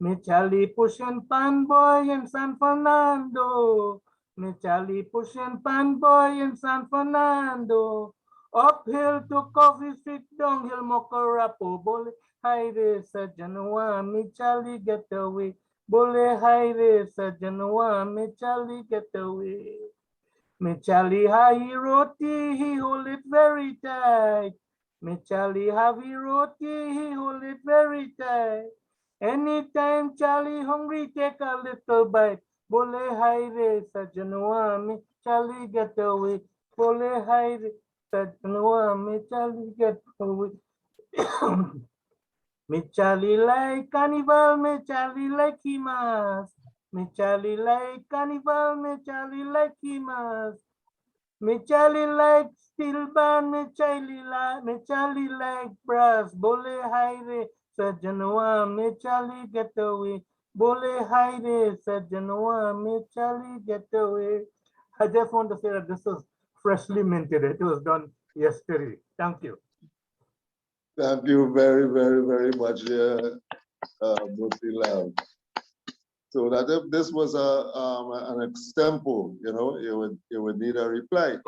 Me chali pushing pan boy in San Fernando. Me chali pushing pan boy in San Fernando. Uphill to Coffee Street, downhill Mokarapo. Bole hai re sajanwa, me chali get away. Bole hai re sajanwa, me chali get away. Me chali hai roti, he hold it very tight. Me chali have roti, he hold it very tight. Anytime Charlie hungry, take a little bite. Bole hai re sajanwa, me Charlie get away. Bole hai re sajanwa, me Charlie get away. Me Charlie like Carnival, me Charlie like Himas. Me Charlie like Carnival, me Charlie like Himas. Me Charlie like steel band, me Charlie like brass. Bole hai re sajanwa, me Charlie get away. Bole hai re sajanwa, me Charlie get away. I just want to say that this is freshly minted. It was done yesterday. Thank you. Thank you very, very, very much, Motilal. So that if this was an extempo, you know, you would need a reply.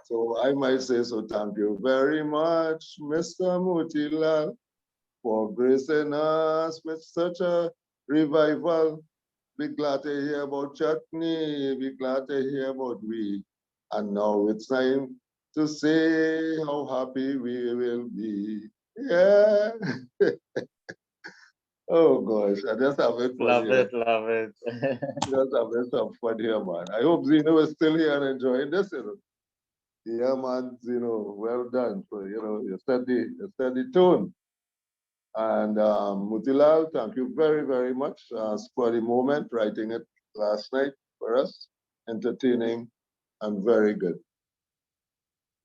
So I might say, so thank you very much, Mr. Motilal, for gracing us with such a revival. Be glad to hear about chutney, be glad to hear about we. And now it's time to say how happy we will be. Yeah. Oh gosh, I just having fun Love here. it, love it. Just having some fun here, man. I hope Zeno is still here and enjoying this. You know? Yeah, man, well done. For, you set the tone. And Motilal, thank you very, very much for the moment, writing it last night for us. Entertaining and very good.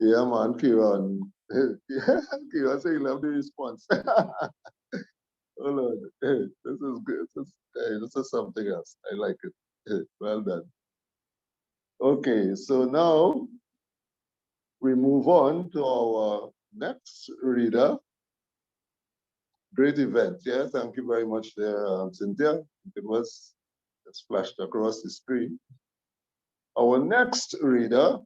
Yeah, man, Keeron. Keeron say he love the response. Oh, Lord. Hey, this is good. This is something else. I like it. Hey, well done. Okay, so now we move on to our next reader. Great event. Yeah, thank you very much there, Cynthia. It was splashed across the screen. Our next reader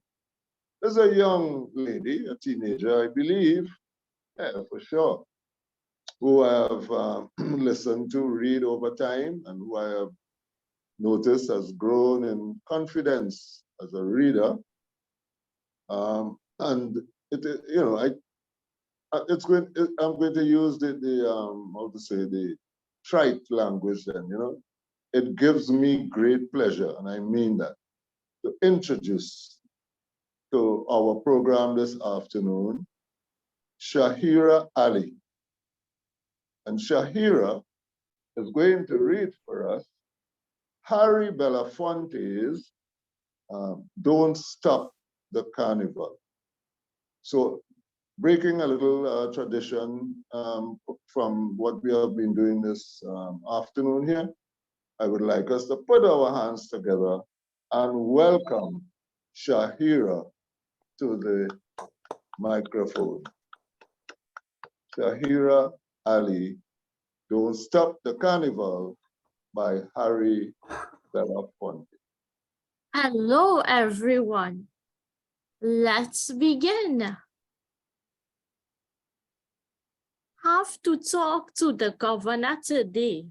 is a young lady, a teenager, I believe, yeah, for sure, who I have listened to read over time and who I have noticed has grown in confidence as a reader. And I'm going to use the trite language then, It gives me great pleasure, and I mean that, to introduce to our program this afternoon, Shahira Ali. And Shahira is going to read for us Harry Belafonte's Don't Stop the Carnival. So breaking a little tradition from what we have been doing this afternoon here, I would like us to put our hands together and welcome Shahira to the microphone. Shahira Ali, Don't Stop the Carnival by Harry Belafonte. Hello, everyone. Let's begin. Have to talk to the governor today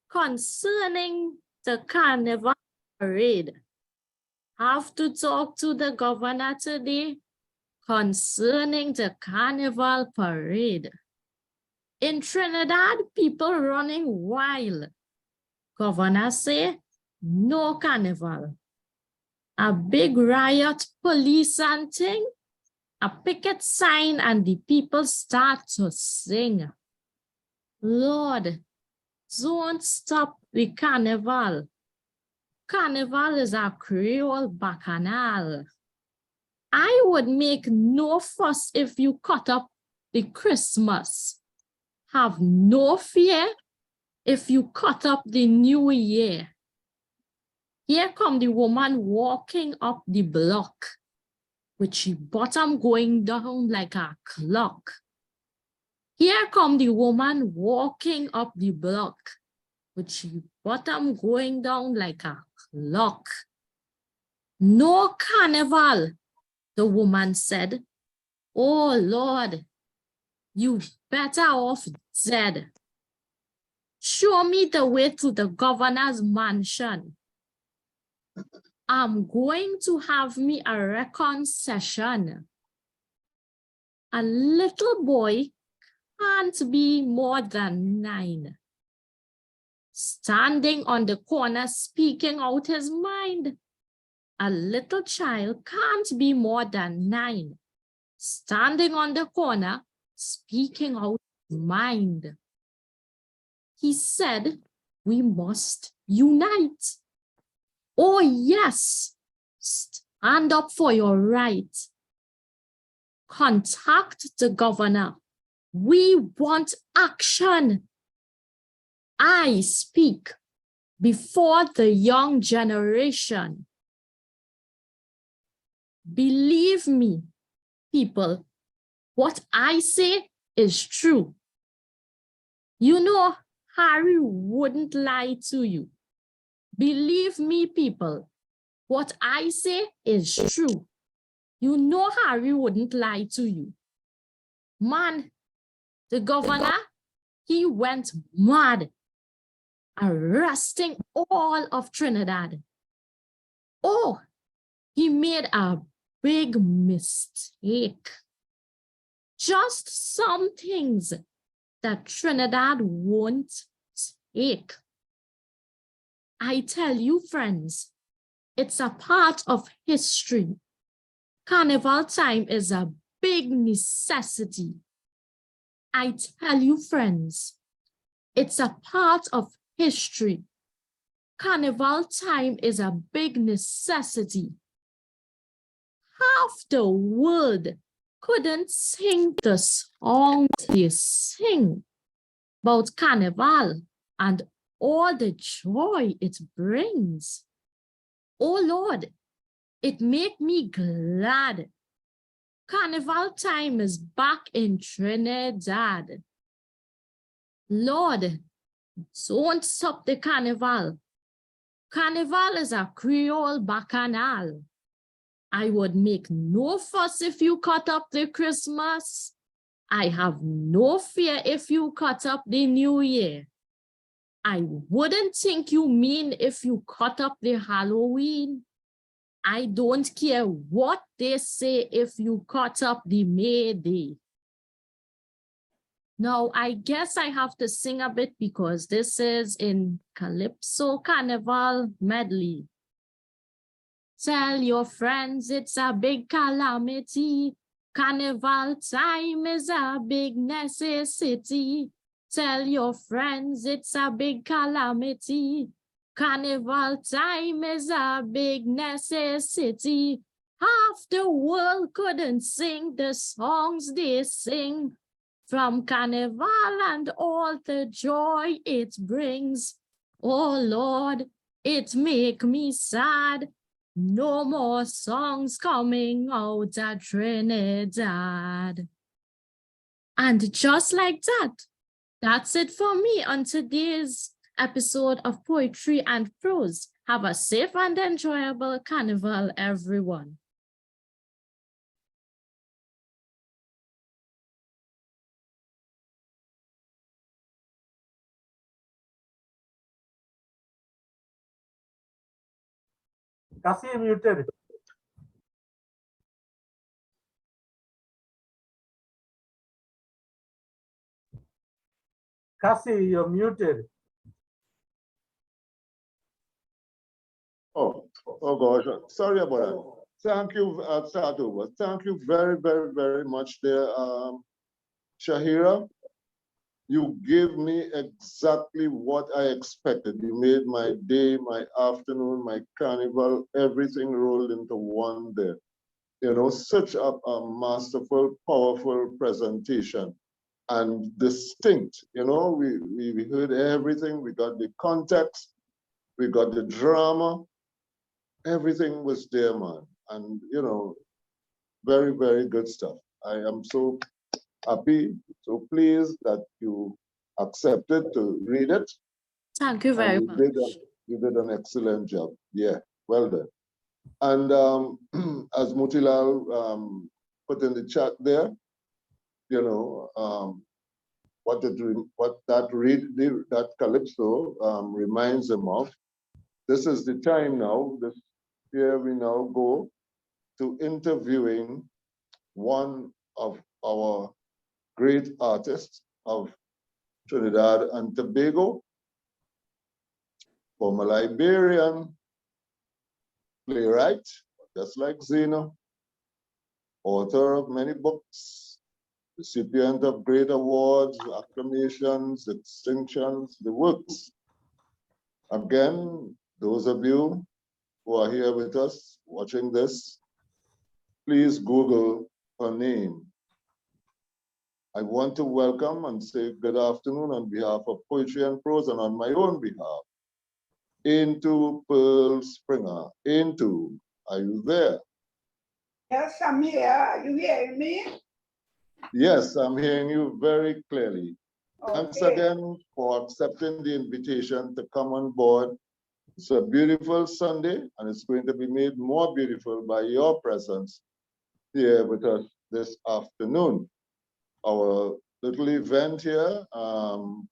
concerning the Carnival parade. Have to talk to the governor today concerning the Carnival parade. In Trinidad, people running wild. Governor say, no Carnival. A big riot, police and thing, a picket sign, and the people start to sing. Lord, don't stop the Carnival. Carnival is a Creole bacchanal. I would make no fuss if you cut up the Christmas. Have no fear if you cut up the New Year. Here come the woman walking up the block, with she bottom going down like a clock. Here come the woman walking up the block, with she bottom going down like a clock. No Carnival, the woman said. Oh Lord, you better off dead. Show me the way to the governor's mansion. I'm going to have me a recon session. A little boy can't be more than 9. Standing on the corner speaking out his mind. A little child can't be more than 9. Standing on the corner speaking out his mind. He said, we must unite. Oh yes, stand up for your right. Contact the governor. We want action. I speak before the young generation. Believe me, people, what I say is true. You know, Harry wouldn't lie to you. Believe me, people, what I say is true. You know Harry wouldn't lie to you. Man, the governor, he went mad, arresting all of Trinidad. Oh, he made a big mistake. Just some things that Trinidad won't take. I tell you, friends, it's a part of history. Carnival time is a big necessity. I tell you, friends, it's a part of history. Carnival time is a big necessity. Half the world couldn't sing the songs they sing about Carnival and all the joy it brings. Oh Lord, it made me glad. Carnival time is back in Trinidad. Lord, don't stop the carnival. Carnival is a Creole bacchanal. I would make no fuss if you cut up the Christmas. I have no fear if you cut up the New Year. I wouldn't think you mean if you cut up the Halloween. I don't care what they say if you cut up the May Day. Now, I guess I have to sing a bit because this is in Calypso Carnival medley. Tell your friends it's a big calamity. Carnival time is a big necessity. Tell your friends it's a big calamity. Carnival time is a big necessity. Half the world couldn't sing the songs they sing from Carnival and all the joy it brings. Oh Lord, it make me sad. No more songs coming out of Trinidad. And just like that, that's it for me on today's episode of Poetry and Prose. Have a safe and enjoyable Carnival, everyone. Cassie, you're muted. Cassie, you're muted. Oh gosh, sorry about that. Thank you, start over. Thank you very, very, very much there, Shahira. You gave me exactly what I expected. You made my day, my afternoon, my carnival, everything rolled into one day. You know, such a masterful, powerful presentation and distinct. You know, we heard everything. We got the context, we got the drama, everything was there, man. And, you know, very, very good stuff. I am so happy, so pleased that you accepted to read it. Thank you very much. You did an excellent job. Yeah, well done. And as Motilal put in the chat there, you know, that Calypso reminds him of. This is the time now. Here we now go to interviewing one of our great artists of Trinidad and Tobago, former Liberian playwright, just like Zeno, author of many books, recipient of great awards, acclamations, distinctions, the works. Again, those of you who are here with us watching this, please Google her name. I want to welcome and say good afternoon on behalf of Poetry and Prose and on my own behalf. Eintou Pearl Springer. Eintou, are you there? Yes, I'm here. You hearing me? Yes, I'm hearing you very clearly. Okay. Thanks again for accepting the invitation to come on board. It's a beautiful Sunday, and it's going to be made more beautiful by your presence here with us this afternoon. Our little event here,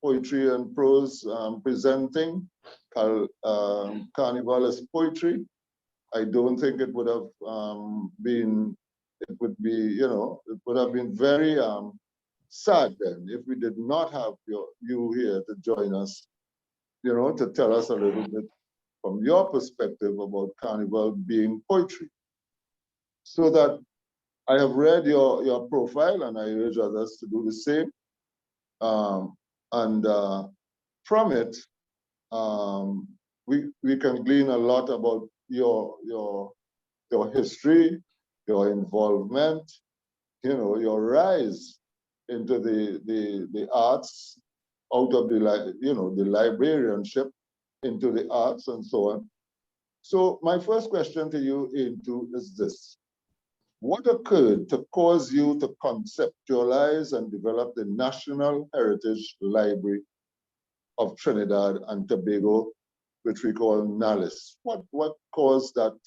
Poetry and Prose presenting Carnival as Poetry. I don't think it would have been, it would be, you know, it would have been very sad then if we did not have you here to join us, you know, to tell us a little bit from your perspective about Carnival being poetry. so that I have read your profile, and I urge others to do the same. From it, we can glean a lot about your history, your involvement, your rise into the arts, out of the librarianship into the arts and so on. So my first question to you, Eintou, is this. What occurred to cause you to conceptualize and develop the National Heritage Library of Trinidad and Tobago, which we call NALIS? What caused that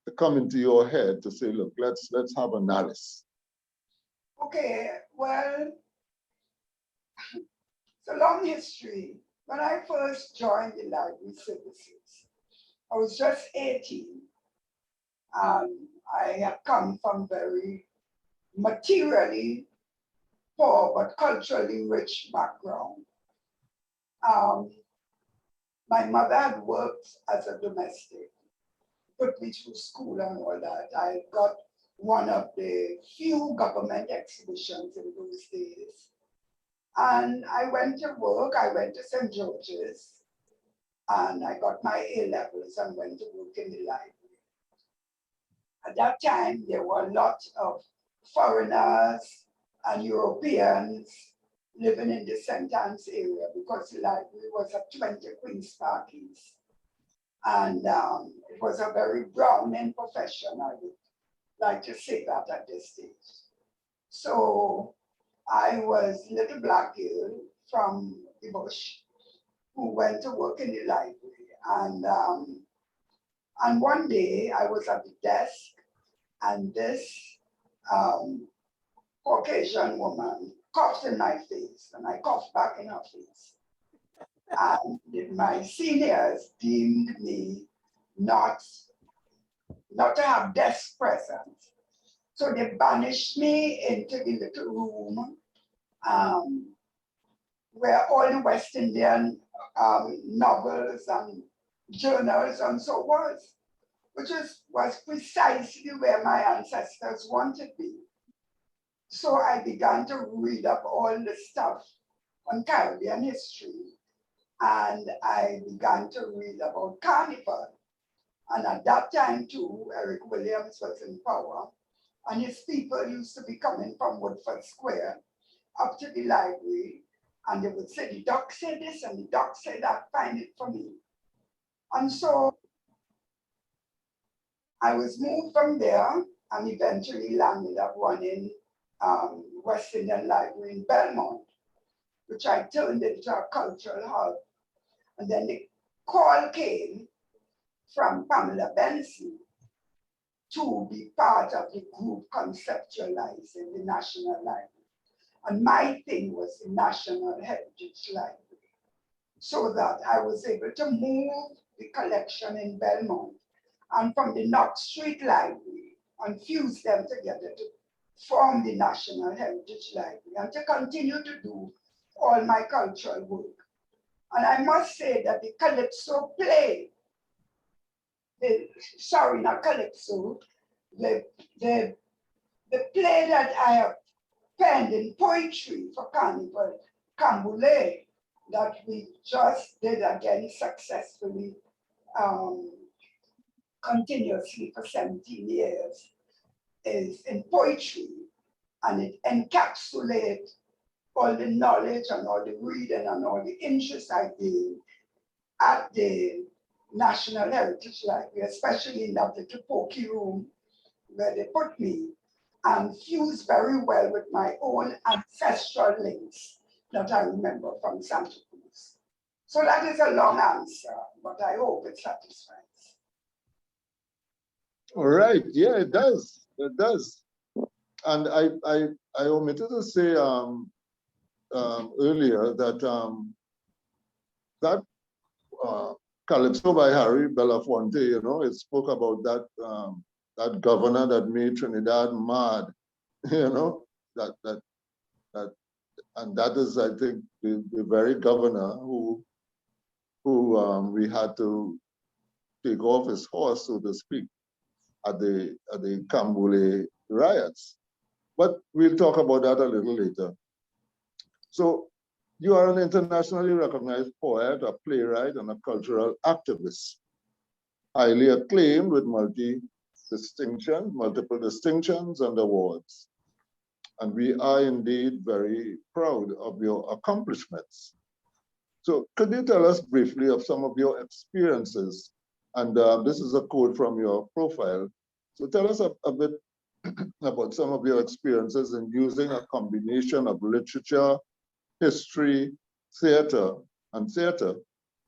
to come into your head to say, look, let's have a NALIS? Okay, well, it's a long history. When I first joined the library services, I was just 18. I had come from very materially poor but culturally rich background. My mother had worked as a domestic, put me through school and all that. I got one of the few government exhibitions in those days. And I went to work, I went to St. George's, and I got my A-levels and went to work in the library. At that time, there were a lot of foreigners and Europeans living in the St. Anne's area because the library was at 20 Queen's Park East. And it was a very Brownian profession, I would like to say that at this stage. So I was a little black girl from the bush who went to work in the library. And one day I was at the desk, and this Caucasian woman coughed in my face, and I coughed back in her face. And my seniors deemed me not to have desk presence. So they banished me into the little room where all the West Indian novels and journals and so was, which was precisely where my ancestors wanted me. So I began to read up all the stuff on Caribbean history, and I began to read about Carnival. And at that time too, Eric Williams was in power, and his people used to be coming from Woodford Square up to the library, and they would say, the doc said this and the doc said that, find it for me. And so I was moved from there and eventually landed at one in West Indian Library in Belmont, which I turned into a cultural hub. And then the call came from Pamela Benson to be part of the group conceptualizing the National Library. And my thing was the National Heritage Library, so that I was able to move the collection in Belmont and from the Knox Street Library and fuse them together to form the National Heritage Library and to continue to do all my cultural work. And I must say that the Calypso play, sorry, not Calypso, the play that I have penned in poetry for Carnival, Camboulet, that we just did again successfully, continuously for 17 years, is in poetry, and it encapsulates all the knowledge and all the reading and all the interest I gained at the National Heritage Library, especially in that little pokey room where they put me, and fused very well with my own ancestral links that I remember from Santa Cruz. So that is a long answer, but I hope it satisfies. All right, yeah, it does, it does. And I omitted to say earlier that that Calypso by Harry Belafonte, it spoke about that that governor that made Trinidad mad, and that is, I think, the very governor who we had to take off his horse, so to speak. at the Kambule riots. But we'll talk about that a little later. So you are an internationally recognized poet, a playwright, and a cultural activist, highly acclaimed with multiple distinctions and awards. And we are indeed very proud of your accomplishments. So could you tell us briefly of some of your experiences? And this is a quote from your profile. So tell us a bit about some of your experiences in using a combination of literature, history, theater to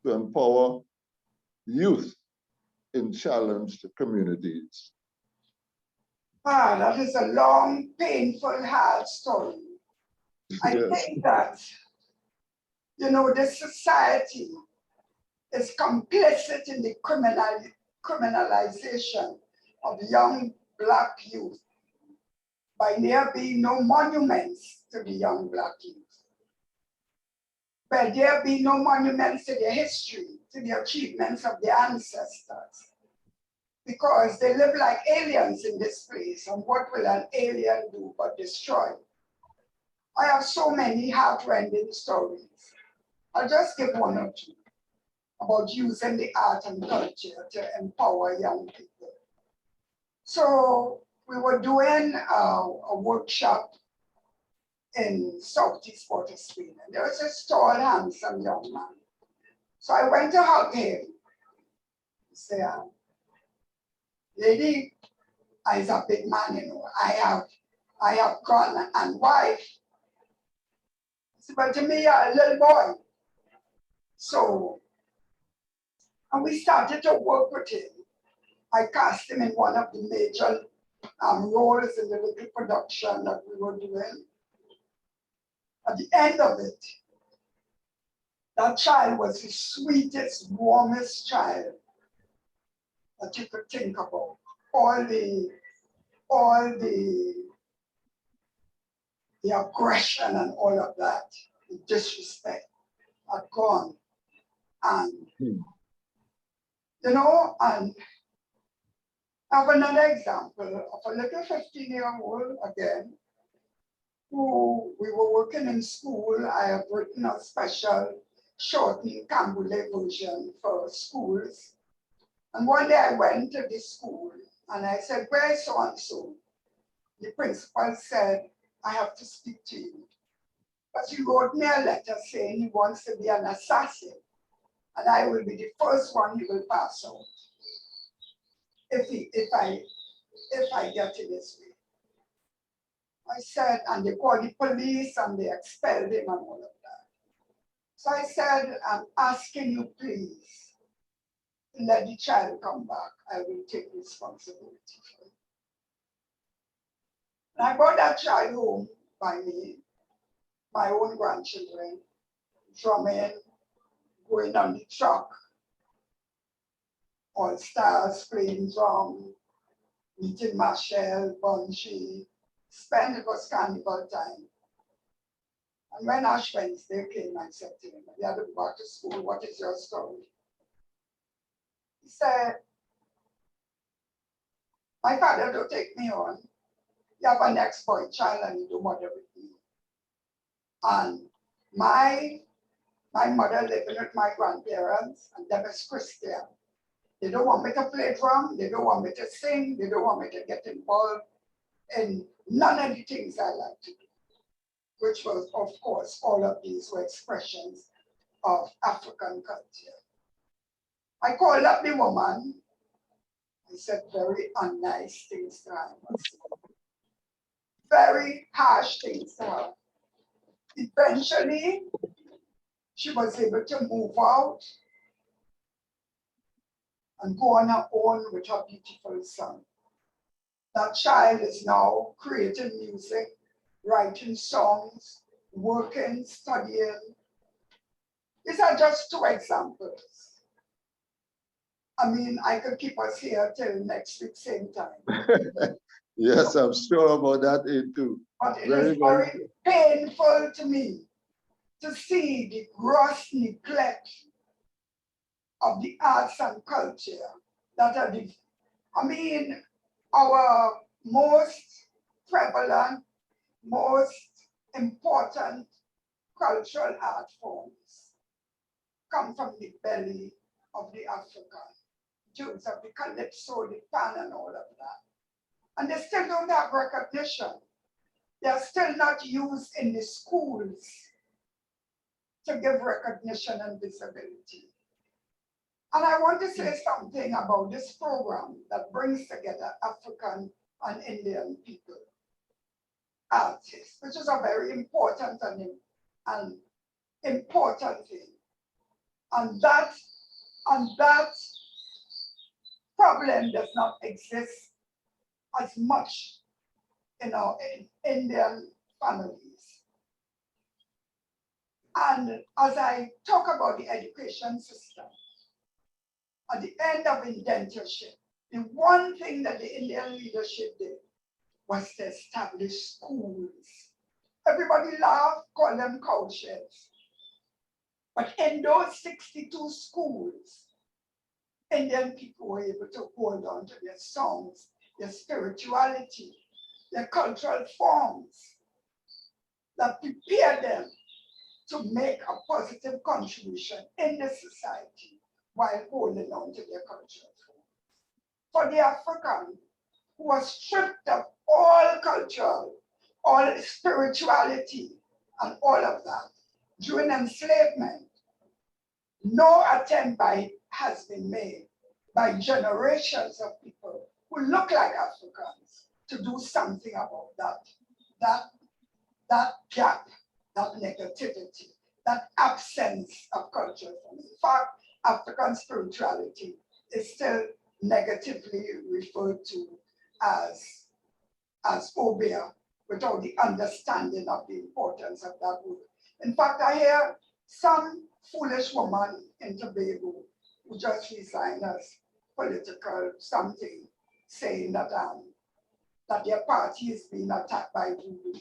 empower youth in challenged communities. That is a long, painful, hard story. I think that, you know, this society is complicit in the criminalization of young Black youth by there being no monuments to the young Black youth. By there being no monuments to their history, to the achievements of their ancestors. Because they live like aliens in this place, and what will an alien do but destroy? I have so many heart-rending stories. I'll just give one or two about using the art and culture to empower young people. So we were doing a workshop in Southeast Port of Spain, and there was a tall, handsome young man. So I went to hug him. Say, lady, I's a big man, you know. I have gun and wife. He said, but to me, you're a little boy. So, and we started to work with him. I cast him in one of the major roles in the little production that we were doing. At the end of it, that child was the sweetest, warmest child that you could think about. All the aggression and all of that, the disrespect had gone. And, you know, and I have another example of a little 15-year-old again, who we were working in school. I have written a special shortened Kambule version for schools. And one day I went to the school and I said, where's so-and-so? The principal said, I have to speak to you. But he wrote me a letter saying he wants to be an assassin, and I will be the first one he will pass out if I get in his way. I said, and they called the police and they expelled him and all of that. So I said, I'm asking you please, let the child come back. I will take responsibility for it. And I brought that child home by me, my own grandchildren, drumming, going on the truck, all stars, playing drum, meeting Marshall, Bungie, it was Carnival time. And when Ash Wednesday came, I said to him, you had to go back to school, what is your story? He said, my father don't take me on. You have an ex-boy child and you do mother with me. And my mother living with my grandparents, and them is Christian. They don't want me to play drum, they don't want me to sing, they don't want me to get involved in none of the things I like to do, which was, of course, all of these were expressions of African culture. I called up the woman. I said very unnice things to her. Very harsh things to her. Eventually, she was able to move out and go on her own with her beautiful son. That child is now creating music, writing songs, working, studying. These are just two examples. I mean, I could keep us here till next week, same time. Yes, I'm sure about that too. But it is very painful to me to see the gross neglect of the arts and culture that are the, I mean, our most prevalent, most important cultural art forms come from the belly of the African, in terms of the calypso, the pan, and all of that. And they still don't have recognition. They are still not used in the schools to give recognition and visibility. And I want to say something about this program that brings together African and Indian people, artists, which is a very important and important thing. And that problem does not exist as much in our Indian families. And as I talk about the education system, at the end of indentureship, the one thing that the Indian leadership did was to establish schools. Everybody laughed, call them cowsheds. But in those 62 schools, Indian people were able to hold on to their songs, their spirituality, their cultural forms that prepared them to make a positive contribution in the society while holding on to their cultural forms. For the African, who was stripped of all culture, all spirituality, and all of that during enslavement, no attempt has been made by generations of people who look like Africans to do something about that gap, that negativity, that absence of culture. In fact, African spirituality is still negatively referred to as phobia, without the understanding of the importance of that word. In fact, I hear some foolish woman in Tobago who just resigned as political something, saying that their party is being attacked by voodoo.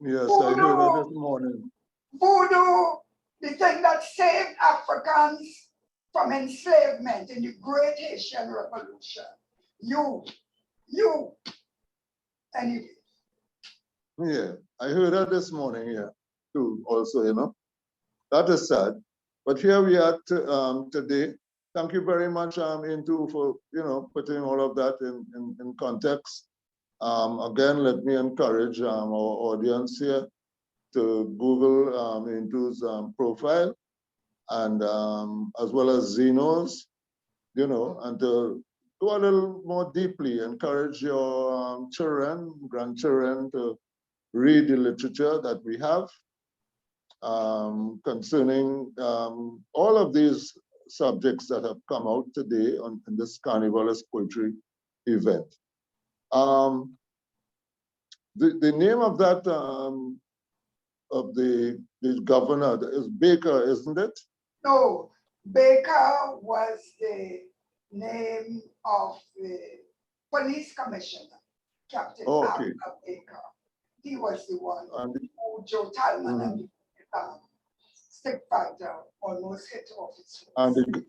Yes, Voodoo, I heard that this morning. Voodoo, the thing that saved Africans from enslavement in the Great Haitian Revolution. Anyway. Yeah, I heard that this morning, yeah, too, also, you know. That is sad. But here we are today. Thank you very much, Eintou, for, you know, putting all of that in context. Again, let me encourage our audience here to Google Eintou's profile, and as well as Zeno's, you know, and to go a little more deeply, encourage your children, grandchildren to read the literature that we have concerning all of these subjects that have come out today in this Carnivalist poetry event. The name of that, of the governor is Baker, isn't it? No, Baker was the name of the police commissioner, Captain Okay. Baker. He was the one And, who Joe Talman and the stick fighter almost hit off his face. and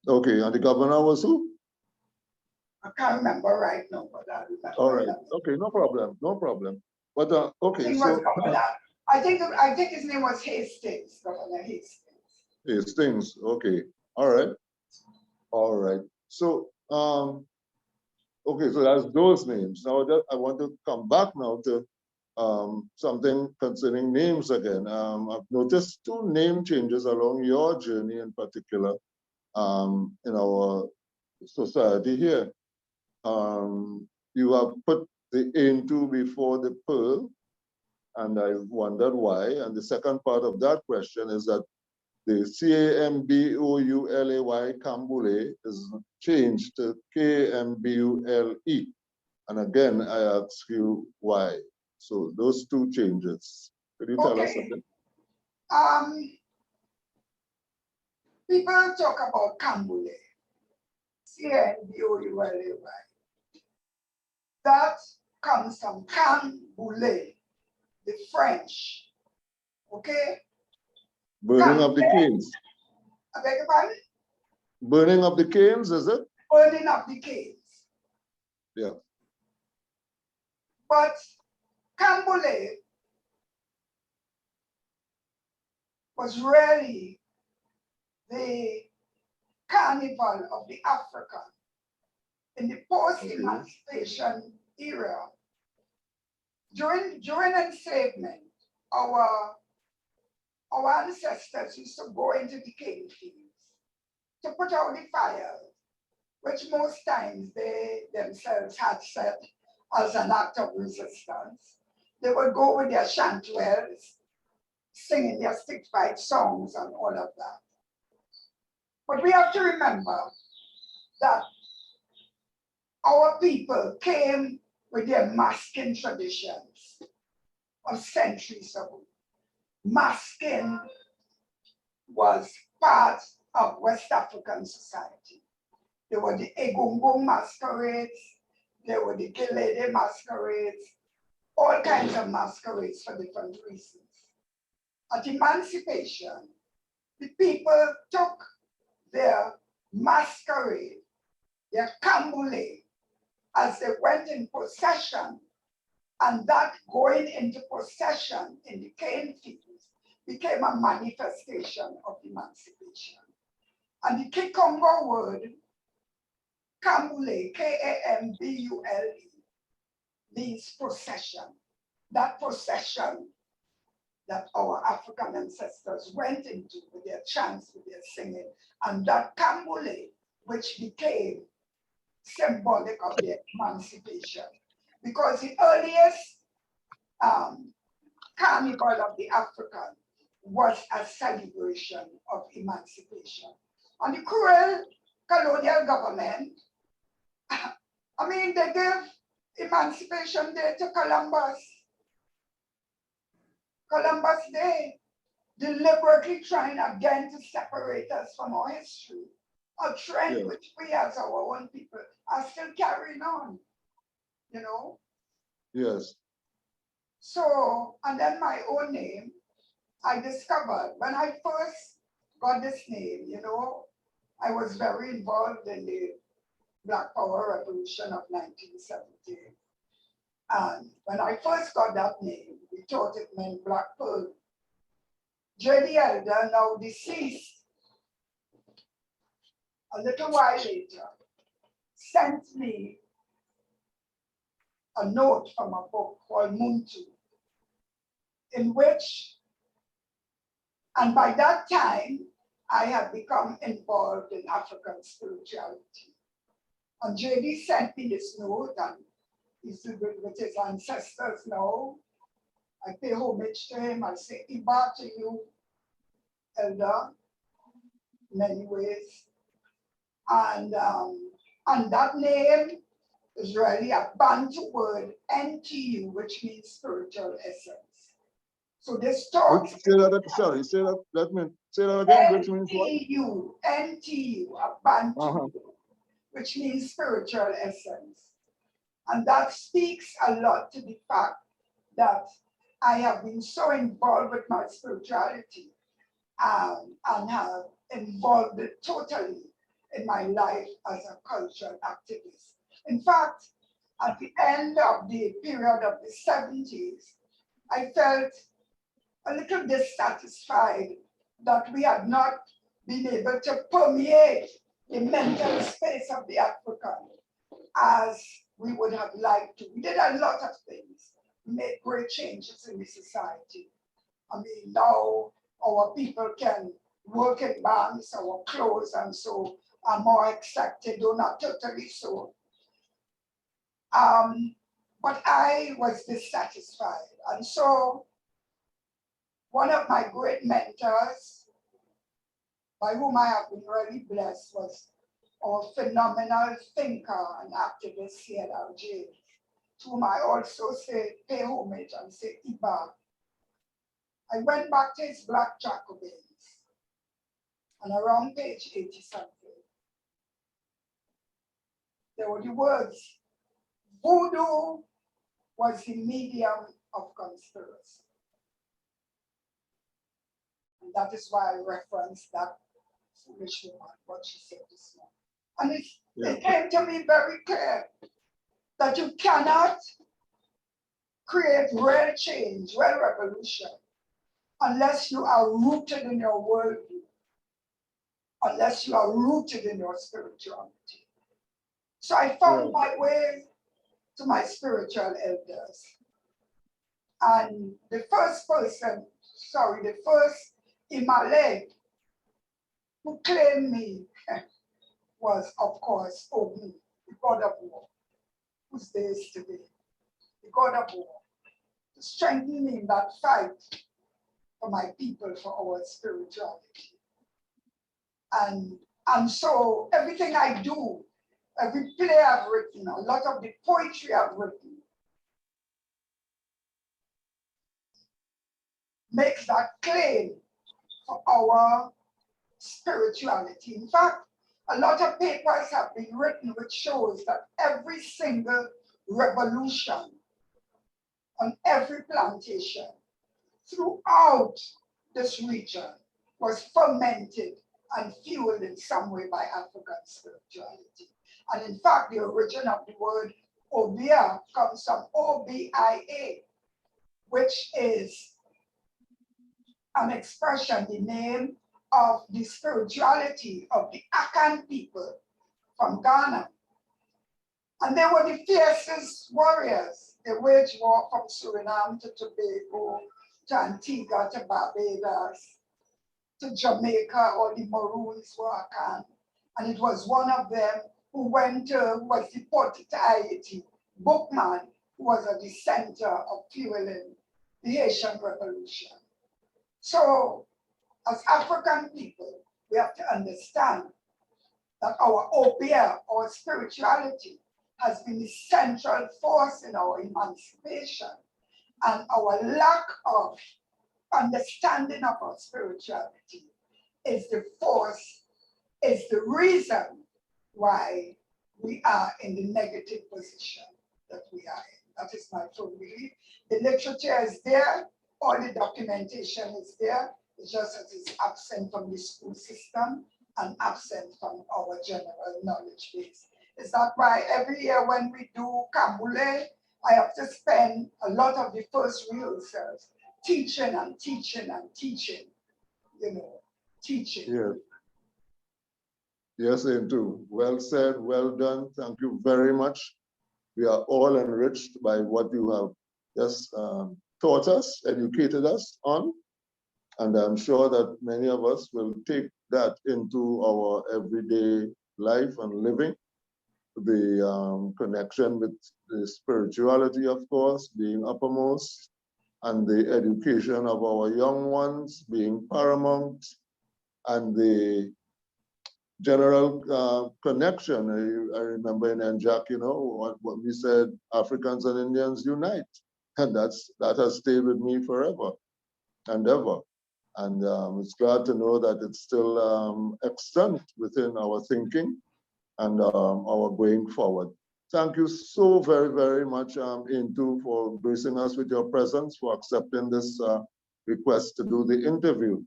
okay, and the governor was who? I can't remember right now, but I remember. All right. Okay, no problem, no problem. But okay, He was governor. I think his name was Hastings, Governor Hastings. Hastings. Okay. All right. All right. So okay, so that's those names. Now I want to come back now to something concerning names again. I've noticed two name changes along your journey in particular in our society here. You have put the Eintou before the Pearl, and I wondered why. And the second part of that question is that the Camboulay, Cambule, is changed to Kmbule. And again, I ask you why. So those two changes. Could you tell us something? People talk about Cambule, Cmbule. That comes from Cambule, the French. Okay? Burning of the canes. I beg your pardon? Burning of the canes, is it? burning of the caves. Yeah. But Cambule was really the carnival of the African. In the post-emancipation era, during enslavement, our ancestors used to go into the cane fields to put out the fires, which most times they themselves had set as an act of resistance. They would go with their chantuels, singing their stick fight songs and all of that. But we have to remember that our people came with their masking traditions of centuries ago. Masking was part of West African society. There were the Egungun masquerades, there were the Gelede masquerades, all kinds of masquerades for different reasons. At emancipation, the people took their masquerade, their cambule, as they went in procession, and that going into procession in the cane fields became a manifestation of emancipation. And the Kikongo word, Kambule, K-A-M-B-U-L-E, means procession. That procession that our African ancestors went into with their chants, with their singing, and that Kambule, which became symbolic of their emancipation. Because the earliest carnival of the African was a celebration of emancipation. And the cruel colonial government, I mean, they gave Emancipation Day to Columbus. Columbus Day, deliberately trying again to separate us from our history, a trend which we as our own people are still carrying on, you know? Yes. So, and then my own name, I discovered when I first got this name, you know, I was very involved in the Black Power Revolution of 1970. And when I first got that name, we thought it meant Black Pearl. J.D. Elder, now deceased, a little while later, sent me a note from a book called Muntu, in which, and by that time, I had become involved in African spirituality. And J.D. sent me this note, and he's with his ancestors now. I pay homage to him. I say Iba to you, Elder, in many ways. And that name is really a Bantu word, NTU, which means spiritual essence. So this talks. Say that again, which means what? NTU, a Bantu, which means spiritual essence. And that speaks a lot to the fact that I have been so involved with my spirituality and have involved it totally in my life as a cultural activist. In fact, at the end of the period of the 70s, I felt a little dissatisfied that we had not been able to permeate the mental space of the African as we would have liked to. We did a lot of things, made great changes in the society. I mean, now our people can work in banks, our clothes and so are more accepted, though not totally so. But I was dissatisfied. And so one of my great mentors, by whom I have been really blessed, was our phenomenal thinker and activist here at LJ, to whom I also pay homage and say Iba. I went back to his Black Jacobins, and around page 80 something, there were the words, voodoo was the medium of conspiracy. And that is why I referenced that foolish woman, what she said this morning. And it came to me very clear that you cannot create real change, real revolution, unless you are rooted in your worldview, unless you are rooted in your spirituality. So I found my way to my spiritual elders. And the first Imale who claimed me was, of course, Omi, the god of war, whose day is today, the god of war, to strengthen me in that fight for my people, for our spirituality. And so everything I do, every play I've written, a lot of the poetry I've written, makes that claim for our spirituality. In fact, a lot of papers have been written which shows that every single revolution on every plantation throughout this region was fermented and fueled in some way by African spirituality. And in fact, the origin of the word Obia comes from OBIA, which is an expression, the name of the spirituality of the Akan people from Ghana. And they were the fiercest warriors. They waged war from Suriname to Tobago, to Antigua, to Barbados, to Jamaica. All the Maroons were Akan. And it was one of them who was deported to Haiti, Bookman, who was at the center of fueling the Haitian Revolution. So, as African people, we have to understand that our obia, our spirituality, has been the central force in our emancipation, and our lack of understanding of our spirituality is the force, is the reason why we are in the negative position that we are in. That is my full belief. The literature is there, all the documentation is there. It's just that it's absent from the school system and absent from our general knowledge base. Is that why every year when we do Kambule, I have to spend a lot of the first rehearsals teaching and teaching and teaching, teaching. Yes. Yes, Eintou. Well said, well done. Thank you very much. We are all enriched by what you have just taught us, educated us on. And I'm sure that many of us will take that into our everyday life and living. The connection with the spirituality, of course, being uppermost, and the education of our young ones being paramount, and the general connection. I remember in NJAC, what we said, Africans and Indians unite. And that has stayed with me forever and ever. And it's glad to know that it's still extant within our thinking and our going forward. Thank you so very, very much, Eintou, for gracing us with your presence, for accepting this request to do the interview.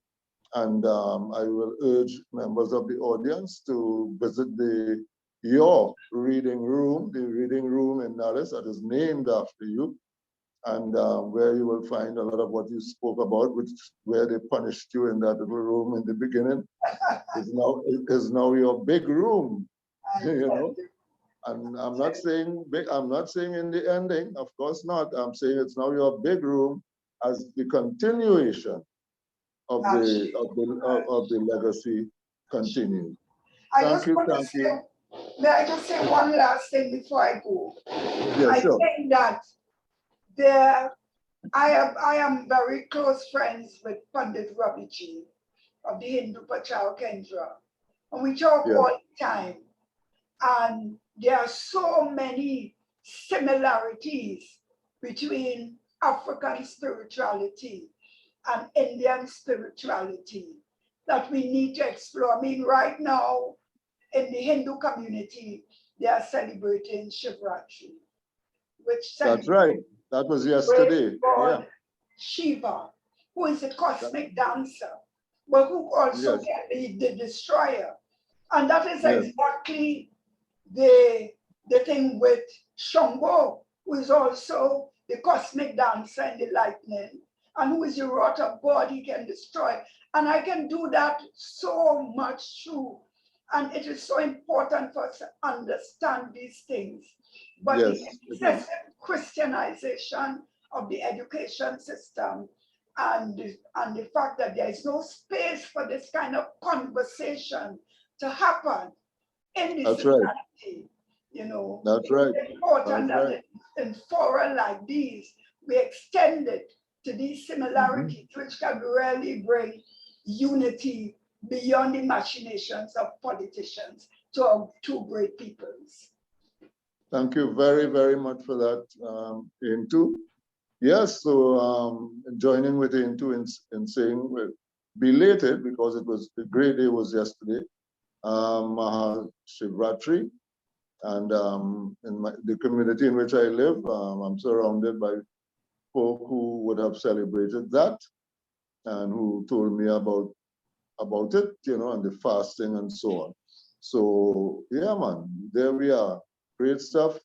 And I will urge members of the audience to visit your reading room, the reading room in Dallas that is named after you, and where you will find a lot of what you spoke about, where they punished you in that little room in the beginning, is now your big room, And I'm not saying big, I'm not saying in the ending, of course not. I'm saying it's now your big room as the continuation of the legacy continues. Thank you. May I just say one last thing before I go? Yeah, I sure. think that I am very close friends with Pandit Rabiji of the Hindu Pachal Kendra, and we talk all the time. And there are so many similarities between African spirituality and Indian spirituality that we need to explore. I mean, right now in the Hindu community, they are celebrating Shivratri, which that's right. That was yesterday. God, Shiva, who is a cosmic dancer, but who also can be the destroyer. And that is exactly the thing with Shango, who is also the cosmic dancer and the lightning, and who is the wrought of God he can destroy. And I can do that so much too. And it is so important for us to understand these things. But Yes, the it is. excessive Christianization of the education system and the fact that there is no space for this kind of conversation to happen in the That's right. society, you know. That's right. It's important That's that right. in fora like these, we extend it to these similarities, which can really bring unity beyond the machinations of politicians to our two great peoples. Thank you very, very much for that, Eintou. Yes, so joining with Eintou in saying we're belated because it was the great day was yesterday, Shivratri, and in the community in which I live, I'm surrounded by folk who would have celebrated that and who told me about it, you know, and the fasting and so on. So yeah, man, there we are. Great stuff.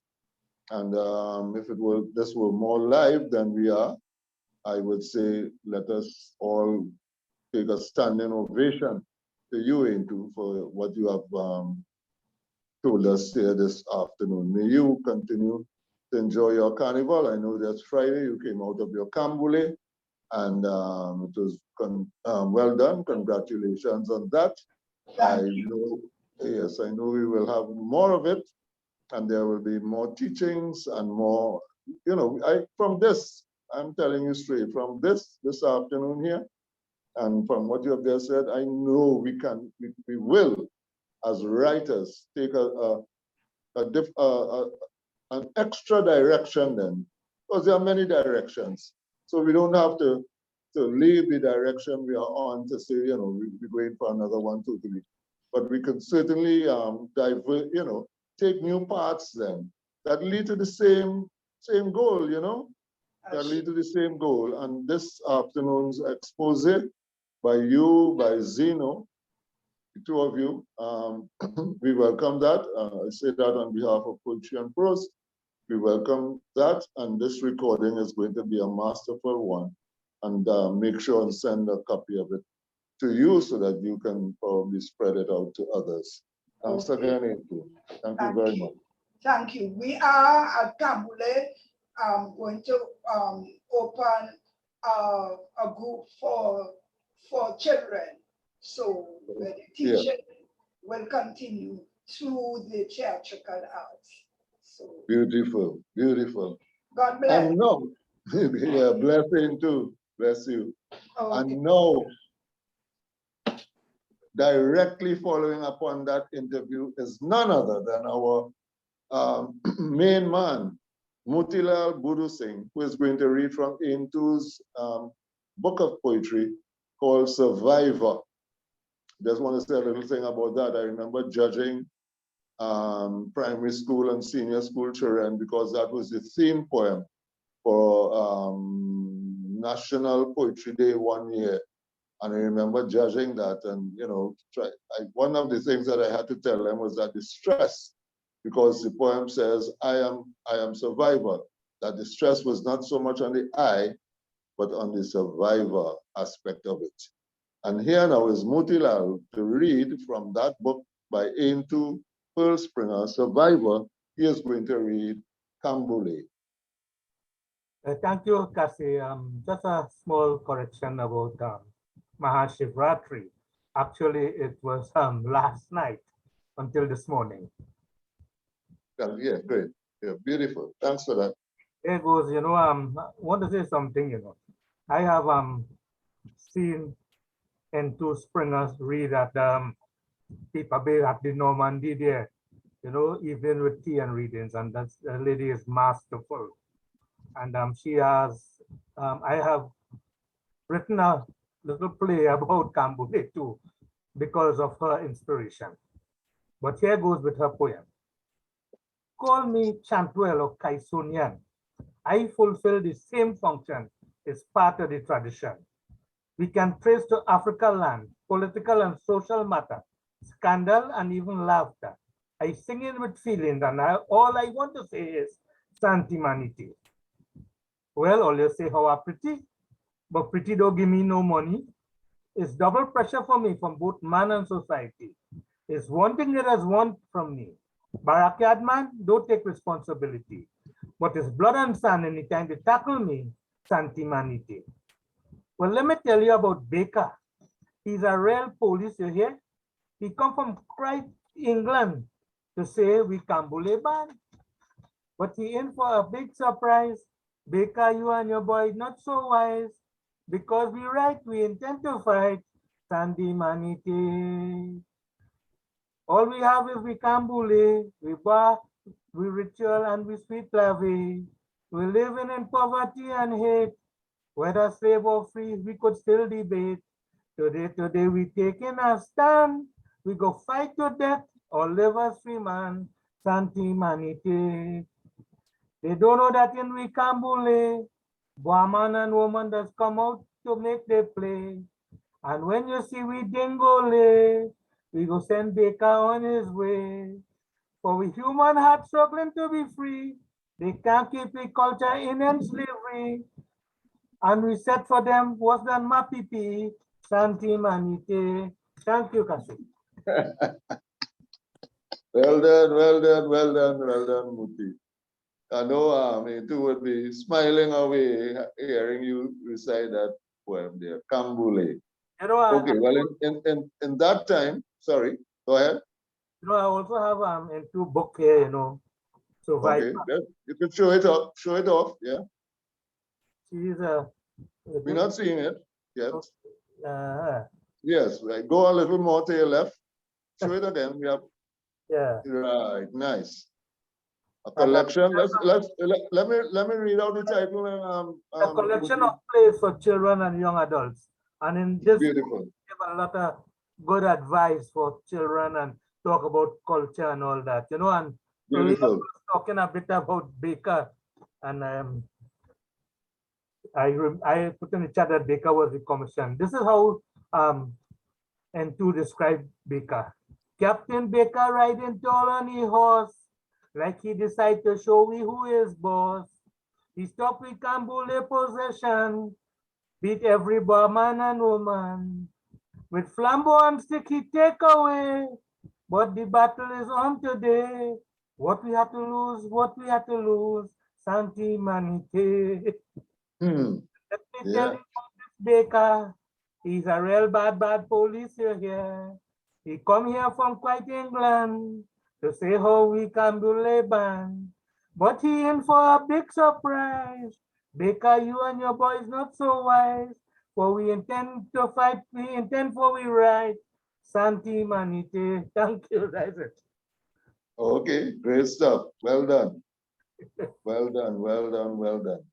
And if this were more live than we are, I would say let us all take a standing ovation to you, Eintou, for what you have told us here this afternoon. May you continue to enjoy your carnival. I know that's Friday, you came out of your Cambule, and it was well done. Congratulations on that. I know, yes, I know we will have more of it, and there will be more teachings and more, you know, from this, I'm telling you straight, from this afternoon here, and from what you have just said, I know we will, as writers, take an extra direction then, because there are many directions. So we don't have to leave the direction we are on to say, you know, we're going for another 1, 2, 3. But we can certainly divert, you know, take new paths then that lead to the same goal, you know, that lead to the same goal. And this afternoon's expose by you, by Zeno, the two of you, we welcome that. I say that on behalf of Poetry and Prose. We welcome that, and this recording is going to be a masterful one. And make sure and send a copy of it to you so that you can probably spread it out to others. Thanks again, Eintou. Thank you very much. Thank you. We are at Cambule going to open a group for children. So the teaching will continue through the theatrical arts. So beautiful, beautiful. God bless. And now, yeah, blessing too. Bless you. Okay. And now, directly following upon that interview is none other than our main man, Motilal Budu Singh, who is going to read from Eintou's book of poetry called Survivor. Just want to say a little thing about that. I remember judging primary school and senior school children because that was the theme poem for National Poetry Day one year. And I remember judging that, and you know, one of the things that I had to tell them was that the stress, because the poem says, I am survivor, that the stress was not so much on the I, but on the survivor aspect of it. And here now is Motilal to read from that book by Eintou Pearl Springer, Survivor. He is going to read Cambule. Thank you, Cassie. Just a small correction about Mahashivratri. Actually, it was last night until this morning. Yeah, great. Yeah, beautiful. Thanks for that. Here goes, you know, I want to say something, you know. I have seen Eintou Springers read at Pipa Bay at the Normandy there, you know, even with tea and readings, and that lady is masterful. And she has, I have written a little play about Cambule too, because of her inspiration. But here goes with her poem. Call me Chantwell or Kaisonian. I fulfill the same function as part of the tradition. We can trace to Africa land, political and social matter, scandal and even laughter. I sing it with feeling, and all I want to say is Santi Maniti. Well, all you say how I'm pretty, but pretty don't give me no money. It's double pressure for me from both man and society. It's one thing that has want from me. Barakyard man, don't take responsibility. But it's blood and sand anytime they tackle me, Santi Maniti. Well, let me tell you about Baker. He's a real police, you hear? He come from Christ, England, to say we can bully ban. But he in for a big surprise. Baker, you and your boy not so wise. Because we right, we intend to fight. Santi Maniti. All we have is we can bully, we bar, we ritual, and we sweet levy. We living in poverty and hate. Whether slave or free, we could still debate. Today we taking a stand. We go fight to death or live as free man. Santi Maniti. They don't know that in we Kambule, man and woman that's come out to make their play. And when you see we dingole, we go send Baker on his way. For we human heart struggling to be free. They can't keep the culture in slavery. And we set for them what's than Mapipi, Santi Manite. Thank you, Kasi. Well done, well done, well done, well done, Muti. I know me too would be smiling away hearing you recite that poem there, Kambule. You know, Okay, well, in that time, sorry, go ahead. You know, I also have in two book here, you know. So Okay, you can show it off, yeah. She's We're not seeing it yet. Yes, right. Go a little more to your left. Show it again. We have. Yeah. Right. Nice. A collection. Let me read out the title and a collection of plays for children and young adults. And in this, beautiful. we give a lot of good advice for children and talk about culture and all that, you know. And beautiful. Talking a bit about Baker, and I put in the chat that Baker was the commission. This is how N2 described Baker. Captain Baker riding tall on his horse, like he decided to show me who is boss. He stopped with Kambule possession, beat every barman and woman. With flambeau and stick he take away, but the battle is on today. What we have to lose, Santi Manite. Let me tell you about this Baker. He's a real bad police here. He come here from quite England to say how we can do Laban. But he in for a big surprise. Baker, you and your boys not so wise. For we intend to fight, we intend for we right. Santi Manite. Thank you, that's it. Okay, great stuff. Well done. Well done, well done, well done.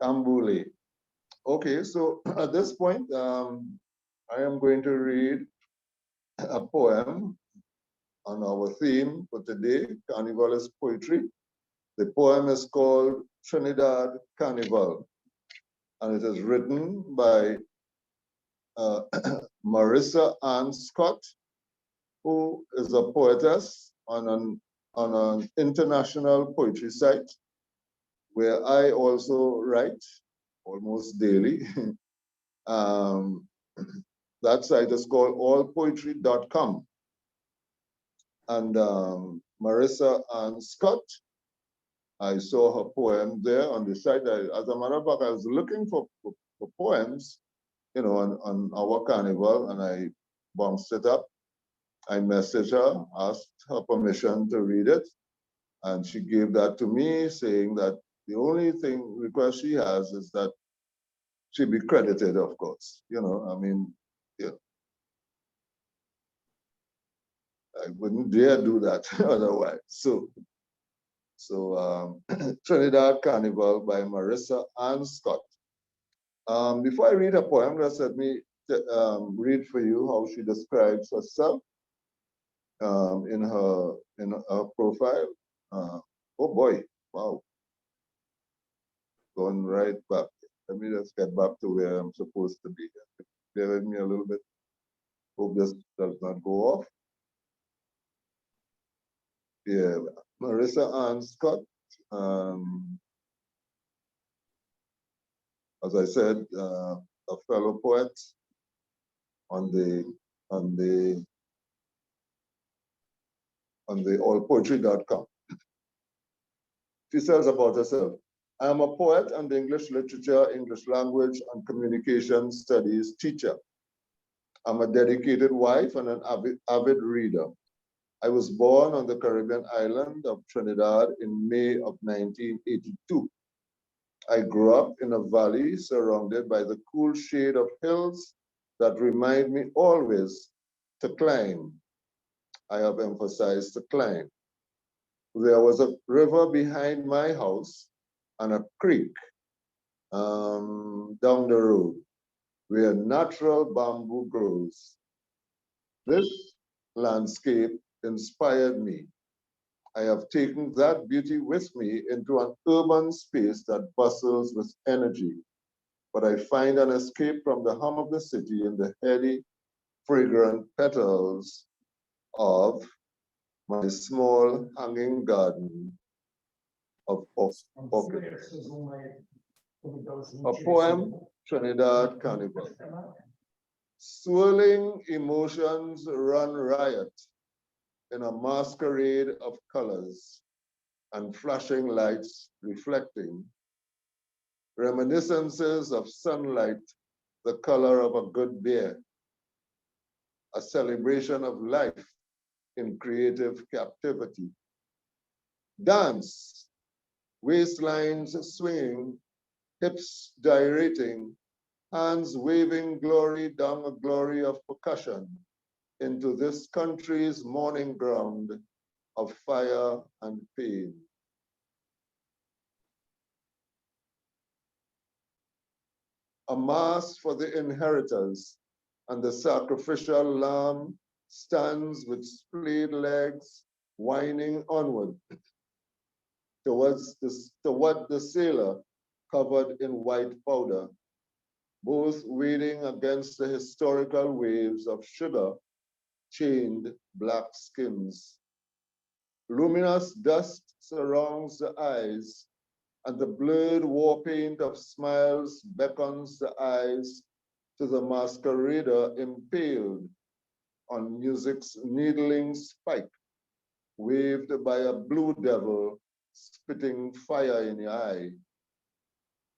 Kambule. Okay, so at this point, I am going to read a poem on our theme for today, Carnival is Poetry. The poem is called Trinidad Carnival, and it is written by Marissa Ann Scott, who is a poetess on an international poetry site where I also write almost daily. That site is called allpoetry.com. And Marissa Ann Scott, I saw her poem there on the site. As a matter of fact, I was looking for poems, you know, on our carnival, and I bounced it up. I messaged her, asked her permission to read it, and she gave that to me, saying that the only request she has is that she be credited, of course. You know, I mean, yeah. I wouldn't dare do that otherwise. So Trinidad Carnival by Marissa Ann Scott. Before I read her poem, just let me read for you how she describes herself in her profile. Oh boy, wow. Going right back. Let me just get back to where I'm supposed to be. Bear with me a little bit. Hope this does not go off. Yeah, Marissa Ann Scott. As I said, a fellow poet on the allpoetry.com. She says about herself, I am a poet and English literature, English language, and communication studies teacher. I'm a dedicated wife and an avid reader. I was born on the Caribbean island of Trinidad in May of 1982. I grew up in a valley surrounded by the cool shade of hills that remind me always to climb. I have emphasized to climb. There was a river behind my house and a creek down the road where natural bamboo grows. This landscape inspired me. I have taken that beauty with me into an urban space that bustles with energy, but I find an escape from the hum of the city in the heady, fragrant petals of my small hanging garden of orchids. A poem, Trinidad Carnival. Swirling emotions run riot in a masquerade of colors and flashing lights reflecting reminiscences of sunlight, the color of a good beer, a celebration of life in creative captivity. Dance, waistlines swinging, hips gyrating, hands waving glory down a glory of percussion into this country's mourning ground of fire and pain. A mass for the inheritors, and the sacrificial lamb stands with splayed legs, winding onward toward the sailor covered in white powder, both wading against the historical waves of sugar-chained black skins. Luminous dust surrounds the eyes, and the blurred war paint of smiles beckons the eyes to the masquerader impaled on music's needling spike, waved by a blue devil spitting fire in your eye.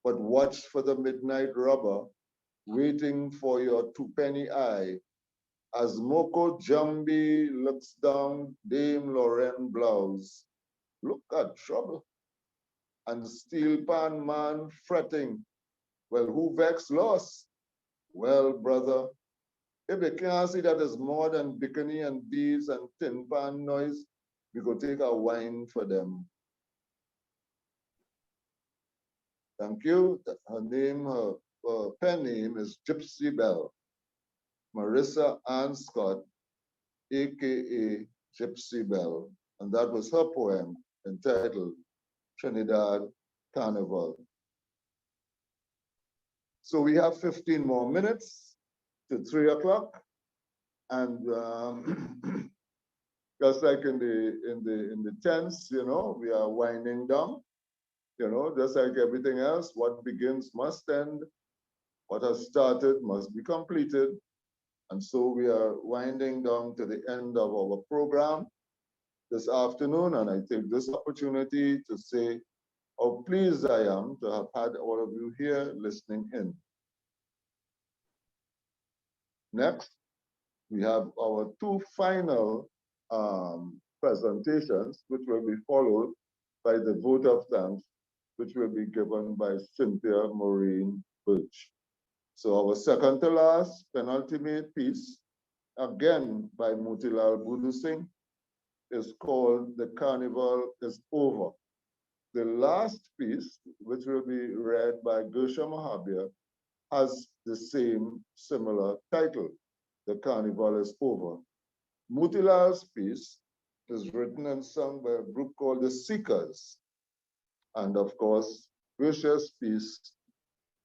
But watch for the midnight robber waiting for your two-penny eye as Moko Jambi looks down Dame Lorraine blouse. Look at trouble. And steel pan man fretting. Well, who vex loss? Well, brother, if they can't see that there's more than bikini and beads and tin pan noise, we go take a wine for them. Thank you. Her pen name is Gypsy Bell. Marissa Ann Scott, AKA Gypsy Bell. And that was her poem entitled Trinidad Carnival. So we have 15 more minutes to 3 o'clock. And just like in the tents, you know, we are winding down, you know, just like everything else, what begins must end, what has started must be completed. And so we are winding down to the end of our program this afternoon. And I take this opportunity to say how pleased I am to have had all of you here listening in. Next, we have our two final presentations, which will be followed by the vote of thanks, which will be given by Cynthia Maureen Birch. So our second to last penultimate piece, again by Motilal Budu Singh, is called The Carnival is Over. The last piece, which will be read by Gershia Mahabir, has the same similar title, The Carnival is Over. Motilal's piece is written and sung by a group called the Seekers. And of course, Gershia's piece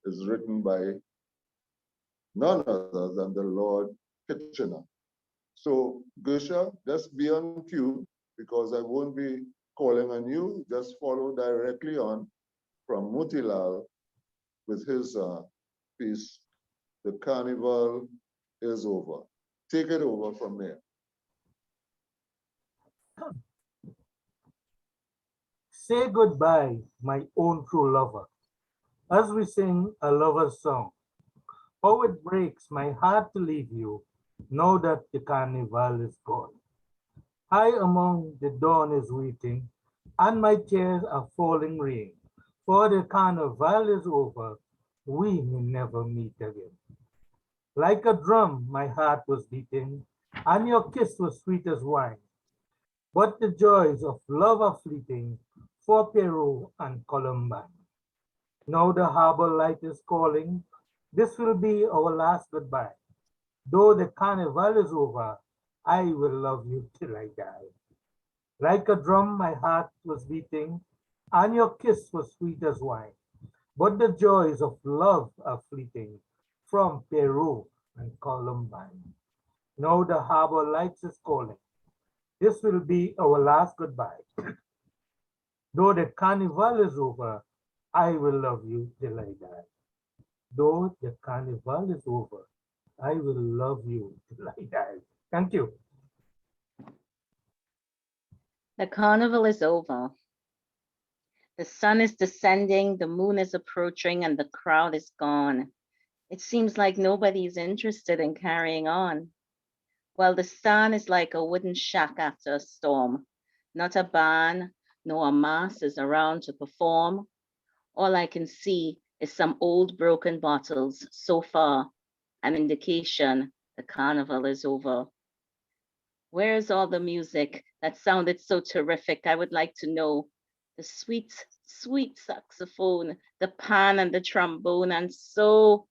is written by none other than the Lord Kitchener. So Gershia, just be on cue because I won't be calling on you. Just follow directly on from Motilal with his piece, The Carnival is Over. Take it over from there. Say goodbye, my own true lover, as we sing a lover's song. Oh, it breaks my heart to leave you, now that the carnival is gone. High among the dawn is waiting, and my tears are falling rain. For the carnival is over, we may never meet again. Like a drum, my heart was beating, and your kiss was sweet as wine. But the joys of love are fleeting for Peru and Columbine. Now the harbor light is calling, this will be our last goodbye. Though the carnival is over, I will love you till I die. Like a drum, my heart was beating, and your kiss was sweet as wine. But the joys of love are fleeting from Peru and Columbine. Now the harbor lights is calling. This will be our last goodbye. Though the carnival is over, I will love you till I die. Though the carnival is over, I will love you till I die. Thank you. The carnival is over. The sun is descending, the moon is approaching, and the crowd is gone. It seems like nobody's interested in carrying on. Well, the sun is like a wooden shack after a storm. Not a band, nor a mass is around to perform. All I can see is some old broken bottles. So far, an indication the carnival is over. Where's all the music that sounded so terrific? I would like to know. The sweet, sweet saxophone, the pan and the trombone, and so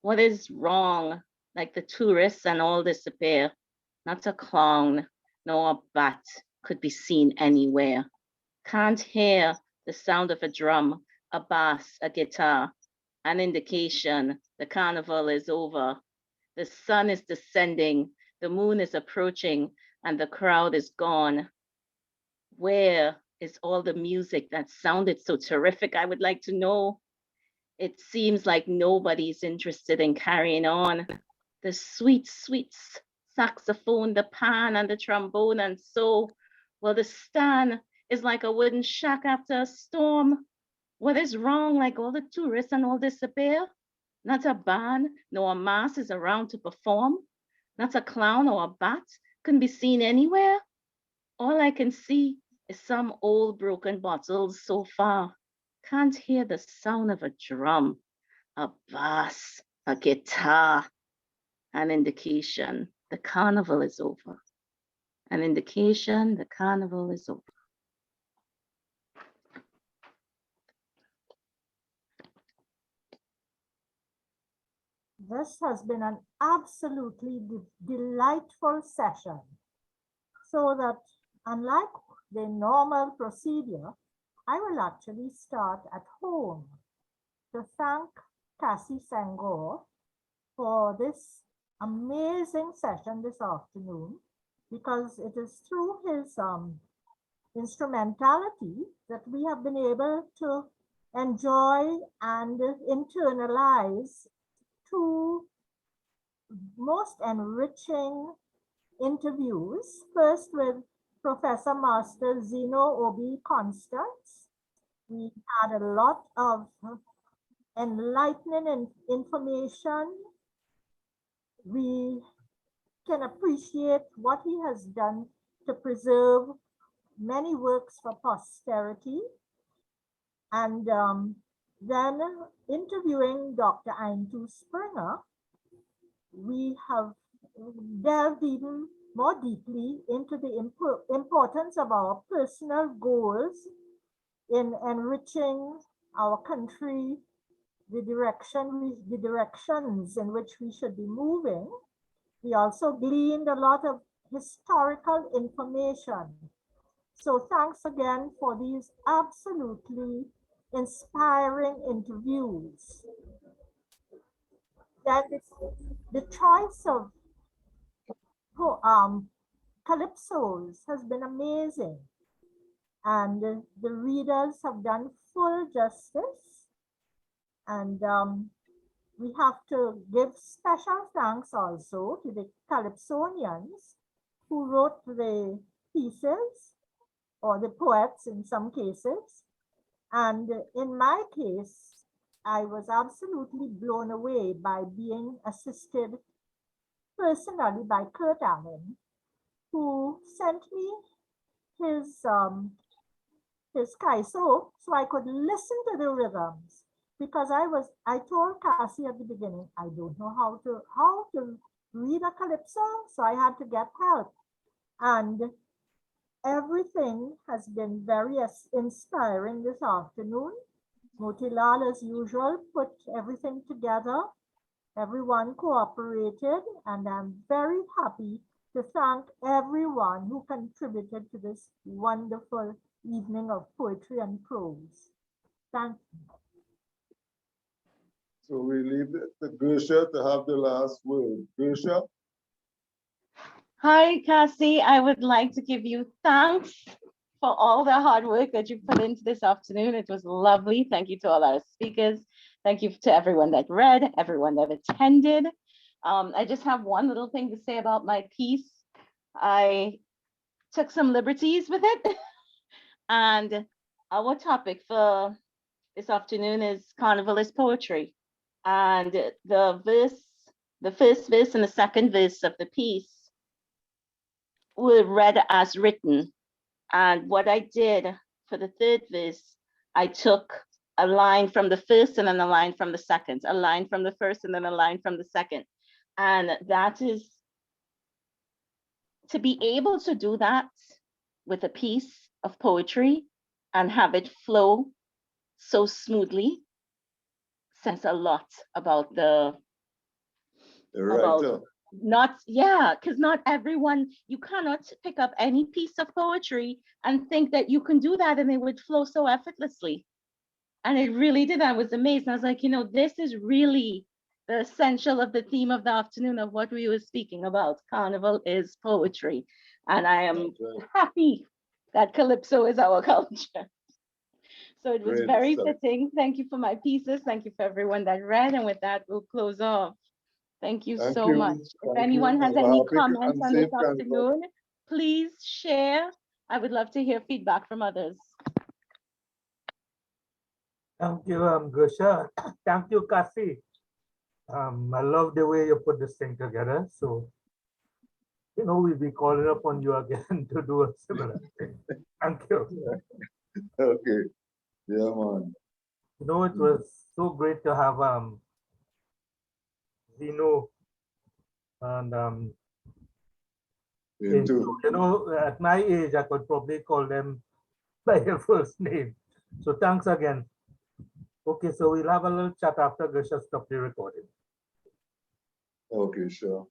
what is wrong? Like the tourists and all disappear. Not a clown, nor a bat could be seen anywhere. Can't hear the sound of a drum, a bass, a guitar, an indication the carnival is over. The sun is descending, the moon is approaching, and the crowd is gone. Where is all the music that sounded so terrific? I would like to know. It seems like nobody's interested in carrying on. The sweet, sweet saxophone, the pan and the trombone, and so, well, the stand is like a wooden shack after a storm. What is wrong? Like all the tourists and all disappear? Not a band, nor a mass is around to perform. Not a clown or a bat can be seen anywhere. All I can see is some old broken bottles so far. Can't hear the sound of a drum, a bass, a guitar. An indication the carnival is over. An indication the carnival is over. This has been an absolutely delightful session. So that unlike the normal procedure, I will actually start at home to thank Cassie Senghor for this amazing session this afternoon, because it is through his instrumentality that we have been able to enjoy and internalize two most enriching interviews. First with Professor Master Zeno Obi Constance. We had a lot of enlightening information. We can appreciate what he has done to preserve many works for posterity. And then interviewing Dr. Eintou Springer, we have delved even more deeply into the importance of our personal goals in enriching our country, the directions in which we should be moving. We also gleaned a lot of historical information. So thanks again for these absolutely inspiring interviews. That is the choice of calypsos has been amazing. And the readers have done full justice. And we have to give special thanks also to the calypsonians who wrote the pieces, or the poets in some cases. And in my case, I was absolutely blown away by being assisted personally by Keeron, who sent me his kaiso so I could listen to the rhythms, because I told Cassie at the beginning, I don't know how to read a calypso, so I had to get help. And everything has been very inspiring this afternoon. Motilal, as usual, put everything together. Everyone cooperated, and I'm very happy to thank everyone who contributed to this wonderful evening of poetry and prose. Thank you. So we leave it to Gershia to have the last word. Gershia? Hi, Cassie. I would like to give you thanks for all the hard work that you put into this afternoon. It was lovely. Thank you to all our speakers. Thank you to everyone that read, everyone that attended. I just have one little thing to say about my piece. I took some liberties with it. And our topic for this afternoon is Carnivalist poetry. And the first verse and the second verse of the piece were read as written. And what I did for the third verse, I took a line from the first and then a line from the second, a line from the first and then a line from the second. And that is, to be able to do that with a piece of poetry and have it flow so smoothly says a lot about the Writer. because not everyone, you cannot pick up any piece of poetry and think that you can do that and it would flow so effortlessly. And it really did. I was amazed. I was like, this is really the essential of the theme of the afternoon of what we were speaking about. Carnival is poetry. And I am happy that Calypso is our culture. So it was Great very stuff. fitting. Thank you for my pieces. Thank you for everyone that read. And with that, we'll close off. Thank you Thank so you. much. If Thank anyone you. has Have a any happy comments and on this safe Carnival. afternoon, please share. I would love to hear feedback from others. Thank you, Gershia. Thank you, Cassie. I love the way you put this thing together. So, we'll be calling upon you again to do a similar thing. Thank you. Okay. Yeah, man. It was so great to have Zeno and Eintou. at my age, I could probably call them by their first name. So thanks again. Okay, so we'll have a little chat after Gershia stopped the recording. Okay, sure.